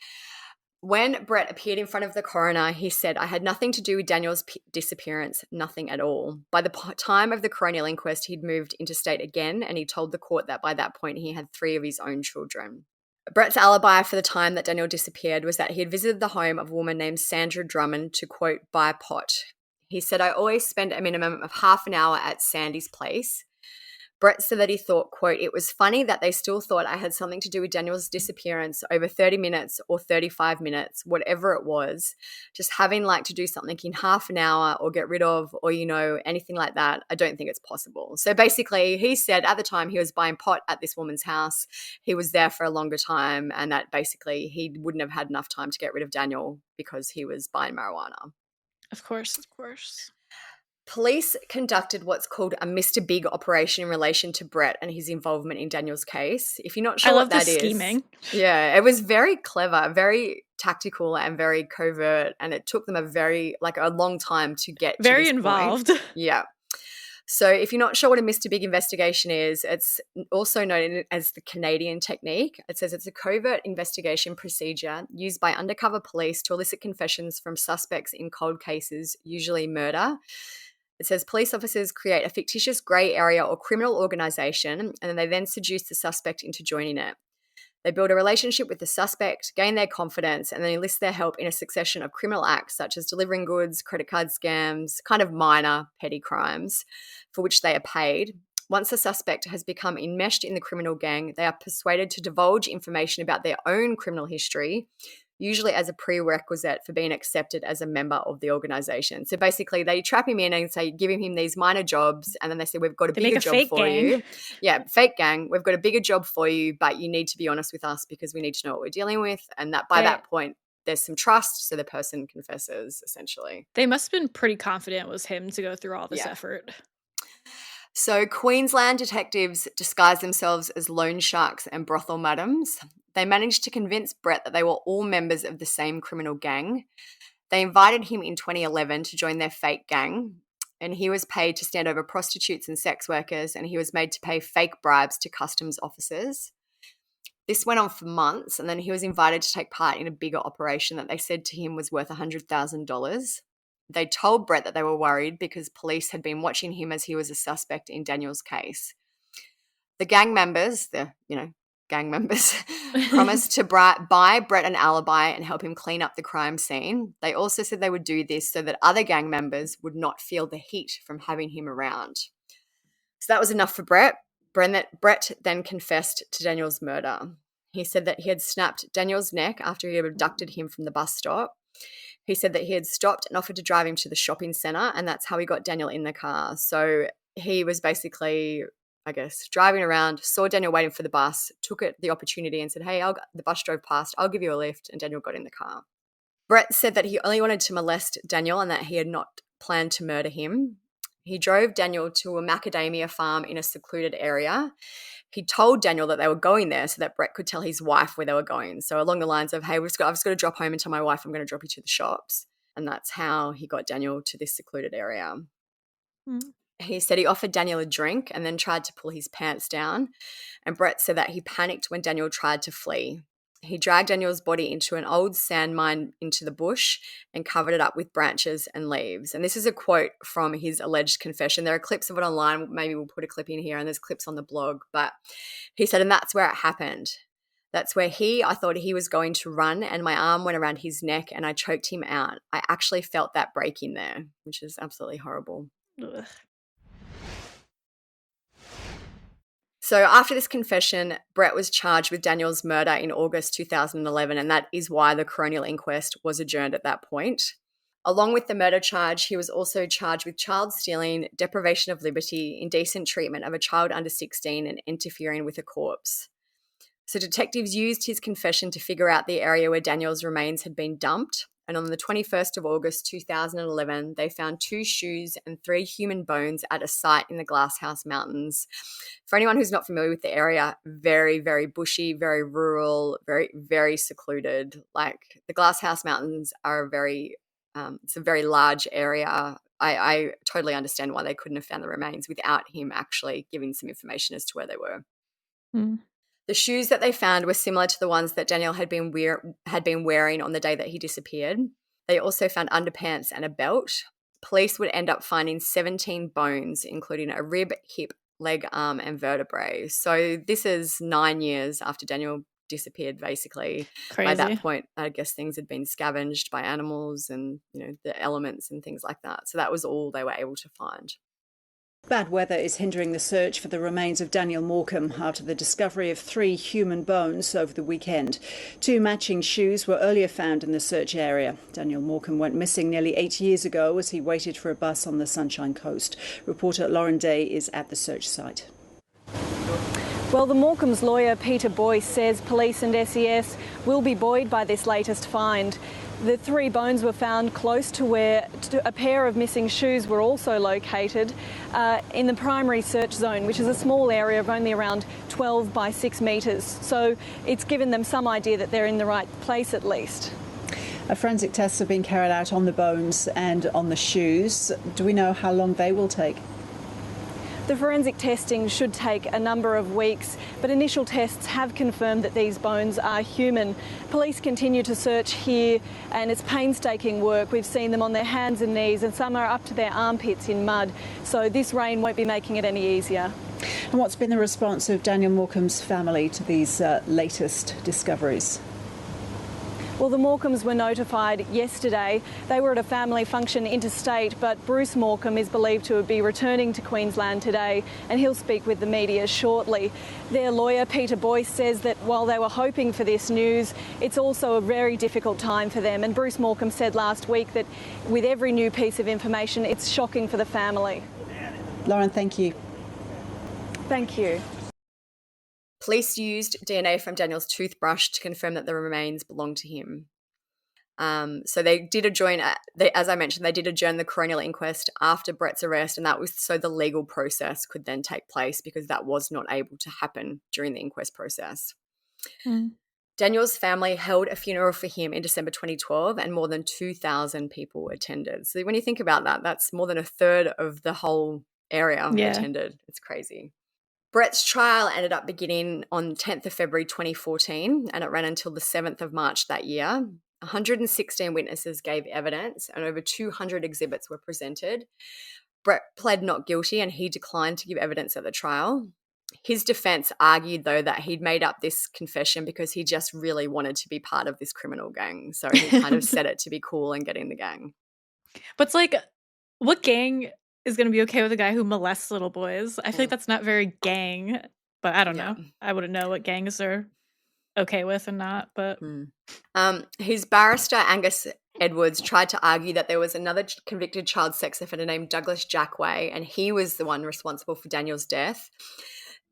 When Brett appeared in front of the coroner, he said, "I had nothing to do with Daniel's disappearance, nothing at all." By the time of the coronial inquest, he'd moved interstate again, and he told the court that by that point he had 3 of his own children. Brett's alibi for the time that Daniel disappeared was that he had visited the home of a woman named Sandra Drummond to, quote, buy pot. He said, "I always spend a minimum of half an hour at Sandy's place. Brett said that he thought, quote, "It was funny that they still thought I had something to do with Daniel's disappearance over 30 minutes or 35 minutes, whatever it was. Just having like to do something in half an hour or get rid of or, anything like that, I don't think it's possible." So basically he said at the time he was buying pot at this woman's house. He was there for a longer time and that basically he wouldn't have had enough time to get rid of Daniel because he was buying marijuana. Of course. Police conducted what's called a Mr. Big operation in relation to Brett and his involvement in Daniel's case. If you're not sure what that is, scheming. Yeah, it was very clever, very tactical and very covert, and it took them a long time to get Very to this involved. point. Yeah. So if you're not sure what a Mr. Big investigation is, it's also known as the Canadian technique. It says it's a covert investigation procedure used by undercover police to elicit confessions from suspects in cold cases, usually murder. It says police officers create a fictitious grey area or criminal organisation, and they then seduce the suspect into joining it. They build a relationship with the suspect, gain their confidence, and then enlist their help in a succession of criminal acts such as delivering goods, credit card scams, kind of minor petty crimes for which they are paid. Once the suspect has become enmeshed in the criminal gang, they are persuaded to divulge information about their own criminal history, usually as a prerequisite for being accepted as a member of the organisation. So basically they trap him in and say, giving him these minor jobs, and then they say, we've got a bigger job for you. Yeah, fake gang. We've got a bigger job for you, but you need to be honest with us because we need to know what we're dealing with. And that by that point, there's some trust, so the person confesses, essentially. They must have been pretty confident it was him to go through all this effort. So Queensland detectives disguised themselves as loan sharks and brothel madams. They managed to convince Brett that they were all members of the same criminal gang. They invited him in 2011 to join their fake gang, and he was paid to stand over prostitutes and sex workers, and he was made to pay fake bribes to customs officers. This went on for months, and then he was invited to take part in a bigger operation that they said to him was worth $100,000. They told Brett that they were worried because police had been watching him as he was a suspect in Daniel's case. The gang members, promised to buy Brett an alibi and help him clean up the crime scene. They also said they would do this so that other gang members would not feel the heat from having him around. So that was enough for Brett. Brett then confessed to Daniel's murder. He said that he had snapped Daniel's neck after he had abducted him from the bus stop. He said that he had stopped and offered to drive him to the shopping centre, and that's how he got Daniel in the car. So he was basically, I guess, driving around, saw Daniel waiting for the bus, took the opportunity and said, hey, the bus drove past, I'll give you a lift, and Daniel got in the car. Brett said that he only wanted to molest Daniel and that he had not planned to murder him. He drove Daniel to a macadamia farm in a secluded area. He told Daniel that they were going there so that Brett could tell his wife where they were going. So along the lines of, hey, I've just got to drop home and tell my wife I'm going to drop you to the shops. And that's how he got Daniel to this secluded area. He said he offered Daniel a drink and then tried to pull his pants down. And Brett said that he panicked when Daniel tried to flee. He dragged Daniel's body into an old sand mine into the bush and covered it up with branches and leaves. And this is a quote from his alleged confession. There are clips of it online. Maybe we'll put a clip in here, and there's clips on the blog. But he said, and that's where it happened. That's where I thought he was going to run, and my arm went around his neck and I choked him out. I actually felt that break in there, which is absolutely horrible. Ugh. So after this confession, Brett was charged with Daniel's murder in August 2011, and that is why the coronial inquest was adjourned at that point. Along with the murder charge, he was also charged with child stealing, deprivation of liberty, indecent treatment of a child under 16, and interfering with a corpse. So detectives used his confession to figure out the area where Daniel's remains had been dumped. And on the 21st of August 2011, they found 2 shoes and 3 human bones at a site in the Glasshouse Mountains. For anyone who's not familiar with the area, very, very bushy, very rural, very, very secluded. Like the Glasshouse Mountains are it's a very large area. I totally understand why they couldn't have found the remains without him actually giving some information as to where they were. The shoes that they found were similar to the ones that Daniel had been wearing on the day that he disappeared. They also found underpants and a belt. Police would end up finding 17 bones, including a rib, hip, leg, arm, and vertebrae. So this is 9 years after Daniel disappeared, basically. Crazy. By that point, I guess things had been scavenged by animals and, the elements and things like that. So that was all they were able to find. Bad weather is hindering the search for the remains of Daniel Morcombe after the discovery of 3 human bones over the weekend. 2 matching shoes were earlier found in the search area. Daniel Morcombe went missing nearly 8 years ago as he waited for a bus on the Sunshine Coast. Reporter Lauren Day is at the search site. Well, the Morcombe's lawyer, Peter Boyce, says police and SES will be buoyed by this latest find. The 3 bones were found close to where a pair of missing shoes were also located in the primary search zone, which is a small area of only around 12 by 6 metres. So it's given them some idea that they're in the right place at least. Forensic tests have been carried out on the bones and on the shoes. Do we know how long they will take? The forensic testing should take a number of weeks, but initial tests have confirmed that these bones are human. Police continue to search here, and it's painstaking work. We've seen them on their hands and knees, and some are up to their armpits in mud, so this rain won't be making it any easier. And what's been the response of Daniel Morcombe's family to these latest discoveries? Well, the Morcombes were notified yesterday. They were at a family function interstate, but Bruce Morcombe is believed to be returning to Queensland today, and he'll speak with the media shortly. Their lawyer, Peter Boyce, says that while they were hoping for this news, it's also a very difficult time for them. And Bruce Morcombe said last week that with every new piece of information, it's shocking for the family. Lauren, thank you. Thank you. Police used DNA from Daniel's toothbrush to confirm that the remains belonged to him. So they did adjourn, as I mentioned, they did adjourn the coronial inquest after Brett's arrest, and that was so the legal process could then take place because that was not able to happen during the inquest process. Daniel's family held a funeral for him in December 2012, and more than 2,000 people attended. So when you think about that, that's more than a third of the whole area attended. It's crazy. Brett's trial ended up beginning on 10th of February 2014, and it ran until the 7th of March that year. 116 witnesses gave evidence, and over 200 exhibits were presented. Brett pled not guilty, and he declined to give evidence at the trial. His defense argued, though, that he'd made up this confession because he just really wanted to be part of this criminal gang. So he kind of set it to be cool and get in the gang. But it's like, what gang is going to be okay with a guy who molests little boys? I feel like that's not very gang, but I don't know. I wouldn't know what gangs are okay with and not, but... His barrister, Angus Edwards, tried to argue that there was another convicted child sex offender named Douglas Jackway, and he was the one responsible for Daniel's death.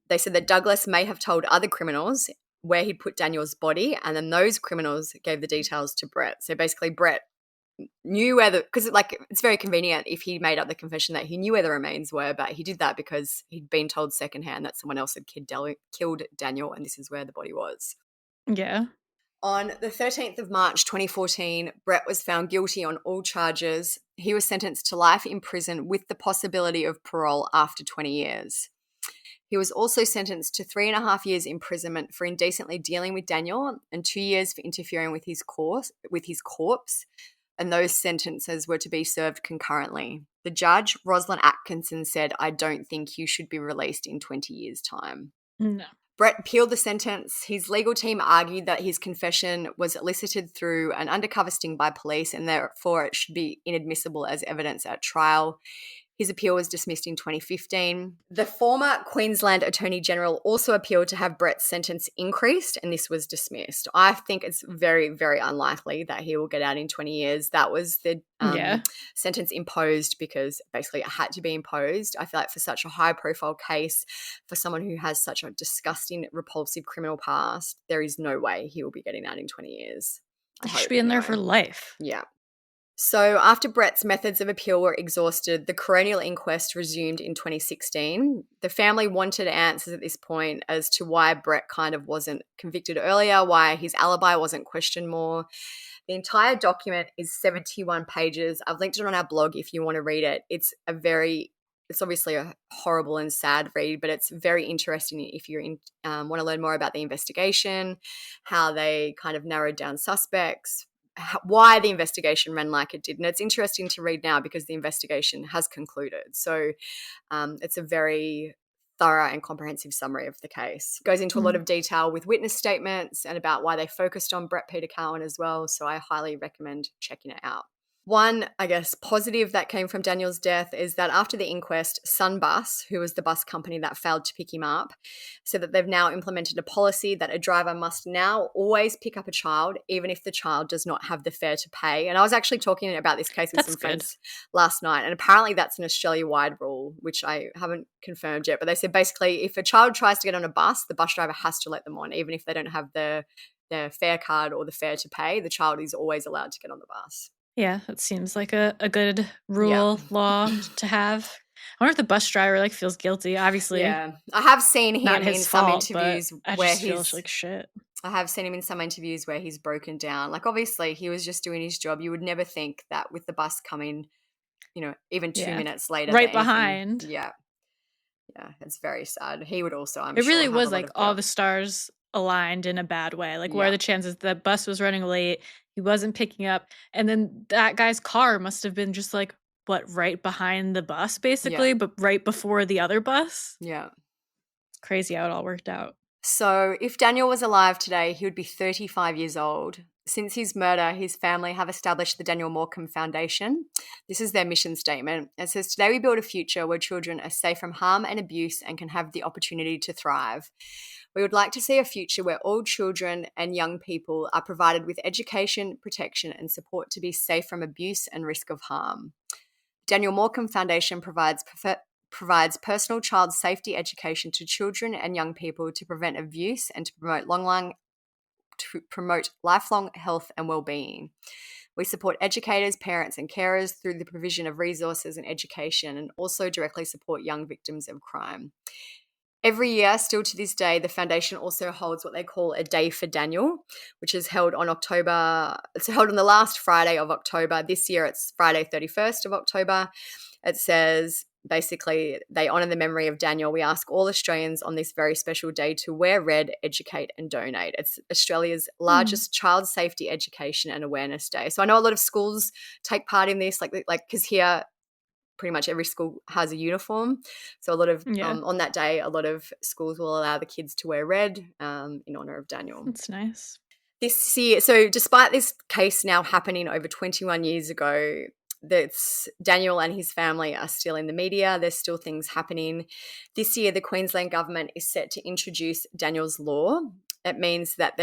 They said that Douglas may have told other criminals where he'd put Daniel's body, and then those criminals gave the details to Brett. So basically Brett knew where because it's very convenient if he made up the confession that he knew where the remains were, but he did that because he'd been told secondhand that someone else had killed Daniel, and this is where the body was. Yeah. On the 13th of March 2014, Brett was found guilty on all charges. He was sentenced to life in prison with the possibility of parole after 20 years. He was also sentenced to 3.5 years imprisonment for indecently dealing with Daniel and 2 years for interfering with his corpse, and those sentences were to be served concurrently. The judge, Rosalind Atkinson, said, "I don't think you should be released in 20 years' time." No. Brett appealed the sentence. His legal team argued that his confession was elicited through an undercover sting by police, and therefore it should be inadmissible as evidence at trial. His appeal was dismissed in 2015. The former Queensland Attorney General also appealed to have Brett's sentence increased, and this was dismissed. I think it's very, very unlikely that he will get out in 20 years. That was the sentence imposed because basically it had to be imposed. I feel like for such a high-profile case, for someone who has such a disgusting, repulsive criminal past, there is no way he will be getting out in 20 years. He should be in there for life. Yeah. So after Brett's methods of appeal were exhausted, the coronial inquest resumed in 2016. The family wanted answers at this point as to why Brett kind of wasn't convicted earlier, why his alibi wasn't questioned more. The entire document is 71 pages. I've linked it on our blog if you want to read it. It's obviously a horrible and sad read, but it's very interesting if you want to learn more about the investigation, how they kind of narrowed down suspects, why the investigation ran like it did. And it's interesting to read now because the investigation has concluded. So it's a very thorough and comprehensive summary of the case. It goes into a lot of detail with witness statements and about why they focused on Brett Peter Cowan as well. So I highly recommend checking it out. One, I guess, positive that came from Daniel's death is that after the inquest, Sunbus, who was the bus company that failed to pick him up, said that they've now implemented a policy that a driver must now always pick up a child, even if the child does not have the fare to pay. And I was actually talking about this case with some friends last night, and apparently that's an Australia-wide rule, which I haven't confirmed yet. But they said basically if a child tries to get on a bus, the bus driver has to let them on, even if they don't have their fare card or the fare to pay. The child is always allowed to get on the bus. Yeah, that seems like a good rule, law to have. I wonder if the bus driver like feels guilty. Obviously, yeah, I have seen him in some interviews where feels like shit. I have seen him in some interviews where he's broken down. Like, obviously, he was just doing his job. You would never think that with the bus coming, even 2 minutes later, right behind. Yeah, it's very sad. He would also. It really was like all the stars aligned in a bad way. Like, what are the chances the bus was running late? He wasn't picking up, and then that guy's car must have been just like right behind the bus, basically, but right before the other bus. Yeah, it's crazy how it all worked out. So, if Daniel was alive today, he would be 35 years old. Since his murder, his family have established the Daniel Morcombe Foundation. This is their mission statement. It says, "Today we build a future where children are safe from harm and abuse and can have the opportunity to thrive. We would like to see a future where all children and young people are provided with education, protection, and support to be safe from abuse and risk of harm. Daniel Morcombe Foundation provides personal child safety education to children and young people to prevent abuse and to promote lifelong health and well-being. We support educators, parents, and carers through the provision of resources and education, and also directly support young victims of crime." Every year, still to this day, the foundation also holds what they call a Day for Daniel, which is held on It's held on the last Friday of October. This year, it's Friday, 31st of October. It says, basically, they honour the memory of Daniel. We ask all Australians on this very special day to wear red, educate, and donate. It's Australia's largest child safety education and awareness day. So I know a lot of schools take part in this, like because here, pretty much every school has a uniform. So a lot of on that day, a lot of schools will allow the kids to wear red in honor of Daniel. That's nice. This year, so despite this case now happening over 21 years ago, Daniel and his family are still in the media. There's still things happening. This year, the Queensland government is set to introduce Daniel's Law. It means that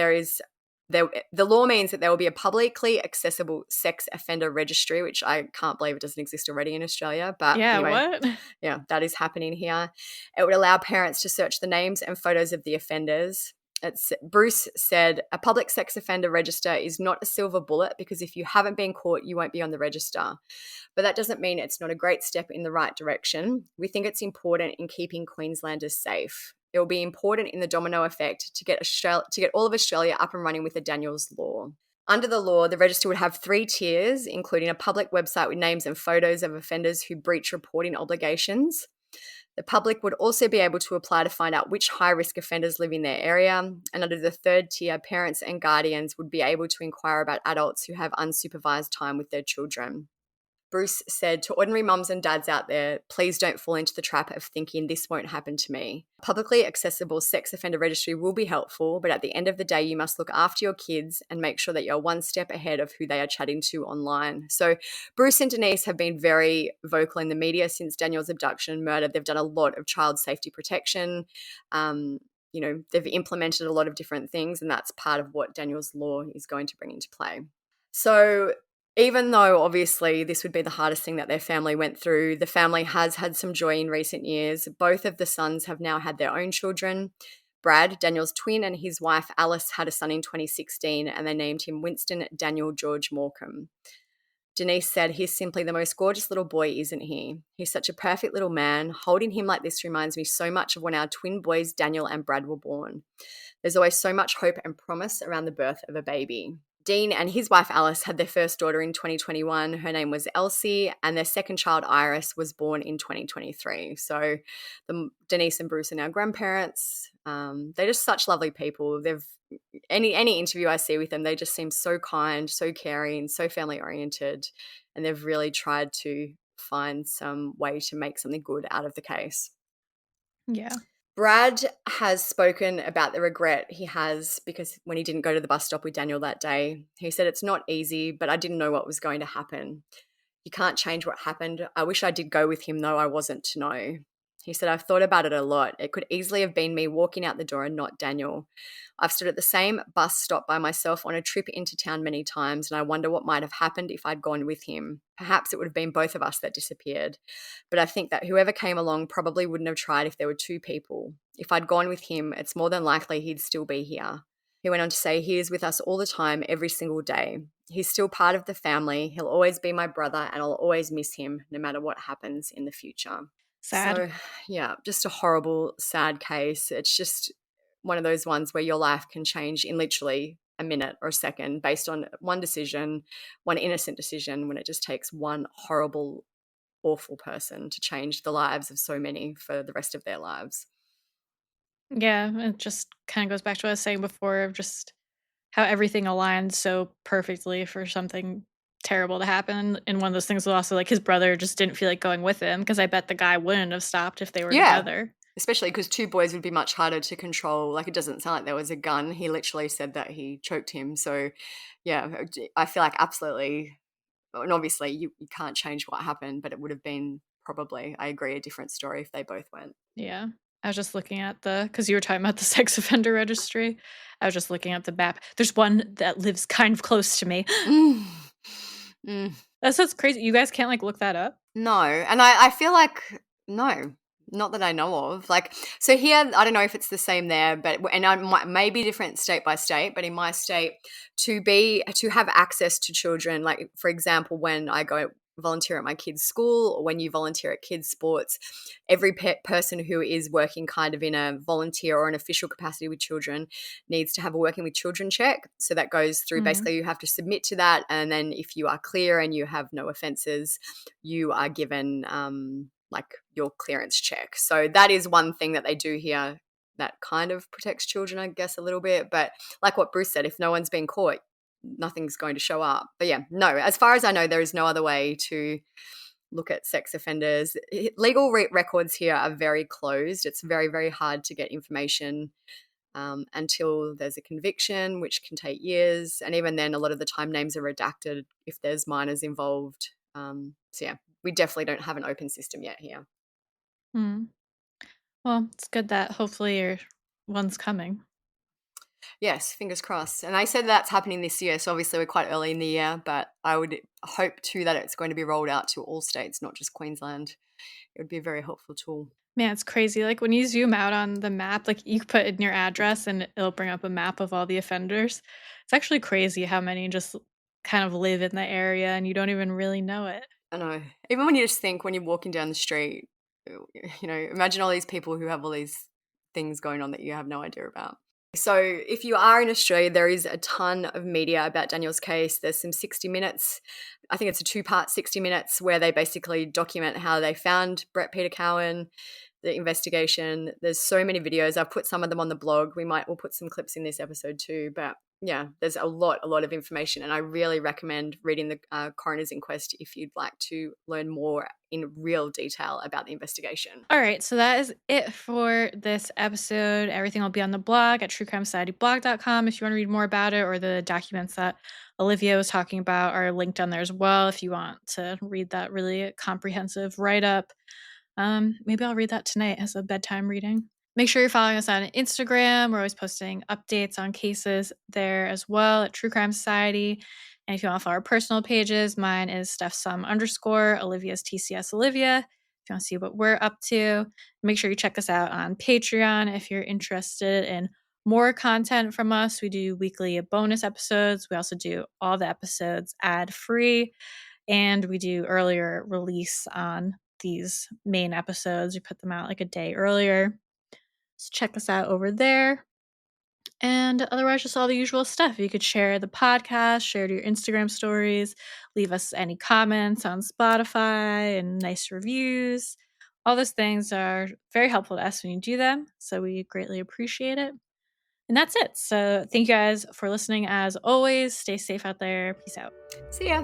the law means that there will be a publicly accessible sex offender registry, which I can't believe it doesn't exist already in Australia. But anyway, that is happening here. It would allow parents to search the names and photos of the offenders. Bruce said, "A public sex offender register is not a silver bullet because if you haven't been caught, you won't be on the register. But that doesn't mean it's not a great step in the right direction. We think it's important in keeping Queenslanders safe. It will be important in the domino effect to get all of Australia up and running with the Daniel's Law." Under the law, the register would have 3 tiers, including a public website with names and photos of offenders who breach reporting obligations. The public would also be able to apply to find out which high-risk offenders live in their area. And under the 3rd tier, parents and guardians would be able to inquire about adults who have unsupervised time with their children. Bruce said, "To ordinary mums and dads out there, please don't fall into the trap of thinking this won't happen to me. A publicly accessible sex offender registry will be helpful, but at the end of the day, you must look after your kids and make sure that you're one step ahead of who they are chatting to online." So Bruce and Denise have been very vocal in the media since Daniel's abduction and murder. They've done a lot of child safety protection. They've implemented a lot of different things, and that's part of what Daniel's Law is going to bring into play. So even though obviously this would be the hardest thing that their family went through, the family has had some joy in recent years. Both of the sons have now had their own children. Brad, Daniel's twin, and his wife Alice had a son in 2016, and they named him Winston Daniel George Morcombe. Denise said, "He's simply the most gorgeous little boy, isn't he? He's such a perfect little man. Holding him like this reminds me so much of when our twin boys Daniel and Brad were born. There's always so much hope and promise around the birth of a baby." Dean and his wife Alice had their first daughter in 2021. Her name was Elsie, and their second child Iris was born in 2023. So Denise and Bruce are now grandparents. They're just such lovely people. Any interview I see with them, they just seem so kind, so caring, so family oriented, and they've really tried to find some way to make something good out of the case. Yeah. Brad has spoken about the regret he has because when he didn't go to the bus stop with Daniel that day, he said, "It's not easy, but I didn't know what was going to happen. You can't change what happened. I wish I did go with him, though I wasn't to know." He said, "I've thought about it a lot. It could easily have been me walking out the door and not Daniel. I've stood at the same bus stop by myself on a trip into town many times, and I wonder what might have happened if I'd gone with him. Perhaps it would have been both of us that disappeared. But I think that whoever came along probably wouldn't have tried if there were two people. If I'd gone with him, it's more than likely he'd still be here." He went on to say, "He is with us all the time, every single day. He's still part of the family. He'll always be my brother, and I'll always miss him, no matter what happens in the future." Sad. So, yeah, just a horrible, sad case. It's just one of those ones where your life can change in literally a minute or a second based on one decision, one innocent decision, when it just takes one horrible, awful person to change the lives of so many for the rest of their lives. Yeah, it just kind of goes back to what I was saying before of just how everything aligned so perfectly for something terrible to happen. And one of those things was also like his brother just didn't feel like going with him because I bet the guy wouldn't have stopped if they were Yeah. together. Especially because two boys would be much harder to control. Like, it doesn't sound like there was a gun. He literally said that he choked him. So, yeah, I feel like absolutely, and obviously you can't change what happened, but it would have been probably, I agree, a different story if they both went. Yeah. I was just looking at because you were talking about the sex offender registry. I was just looking at the map. There's one that lives kind of close to me. That's what's crazy. You guys can't like look that up? No. And I feel like, no, not that I know of. Like, so here, I don't know if it's the same there, but, and I may be different state by state, but in my state, to have access to children, like, for example, when I go volunteer at my kids' school or when you volunteer at kids' sports, every person who is working kind of in a volunteer or an official capacity with children needs to have a working with children check. So that goes through, basically you have to submit to that, and then if you are clear and you have no offences, you are given like your clearance check. So that is one thing that they do here that kind of protects children, I guess, a little bit. But like what Bruce said, if no one's been caught, nothing's going to show up. But yeah, no, as far as I know, there is no other way to look at sex offenders. Legal records here are very closed. It's very, very hard to get information until there's a conviction, which can take years. And even then, a lot of the time names are redacted if there's minors involved. So yeah, we definitely don't have an open system yet here. Well, it's good that hopefully one's coming. Yes, fingers crossed. And they said that's happening this year, so obviously we're quite early in the year, but I would hope too that it's going to be rolled out to all states, not just Queensland. It would be a very helpful tool. Man, it's crazy. Like when you zoom out on the map, like you put in your address and it'll bring up a map of all the offenders. It's actually crazy how many just kind of live in the area and you don't even really know it. I know. Even when you just think when you're walking down the street, you know, imagine all these people who have all these things going on that you have no idea about. So if you are in Australia, there is a ton of media about Daniel's case. There's some 60 Minutes. I think it's a two-part 60 Minutes where they basically document how they found Brett Peter Cowan, the investigation. There's so many videos. I've put some of them on the blog. We'll put some clips in this episode too. But yeah, there's a lot of information. And I really recommend reading the coroner's inquest if you'd like to learn more in real detail about the investigation. All right, so that is it for this episode. Everything will be on the blog at truecrimesocietyblog.com if you want to read more about it, or the documents that Olivia was talking about are linked on there as well if you want to read that really comprehensive write-up. Maybe I'll read that tonight as a bedtime reading. Make sure you're following us on Instagram. We're always posting updates on cases there as well at True Crime Society. And if you want to follow our personal pages, mine is StephSum_, Olivia's TCS Olivia. If you want to see what we're up to, make sure you check us out on Patreon if you're interested in more content from us. We do weekly bonus episodes. We also do all the episodes ad-free, and we do earlier release on these main episodes. We put them out like a day earlier. So check us out over there. And otherwise, just all the usual stuff. You could share the podcast, share your Instagram stories, leave us any comments on Spotify and nice reviews. All those things are very helpful to us when you do them. So we greatly appreciate it. And that's it. So thank you guys for listening as always. Stay safe out there. Peace out. See ya.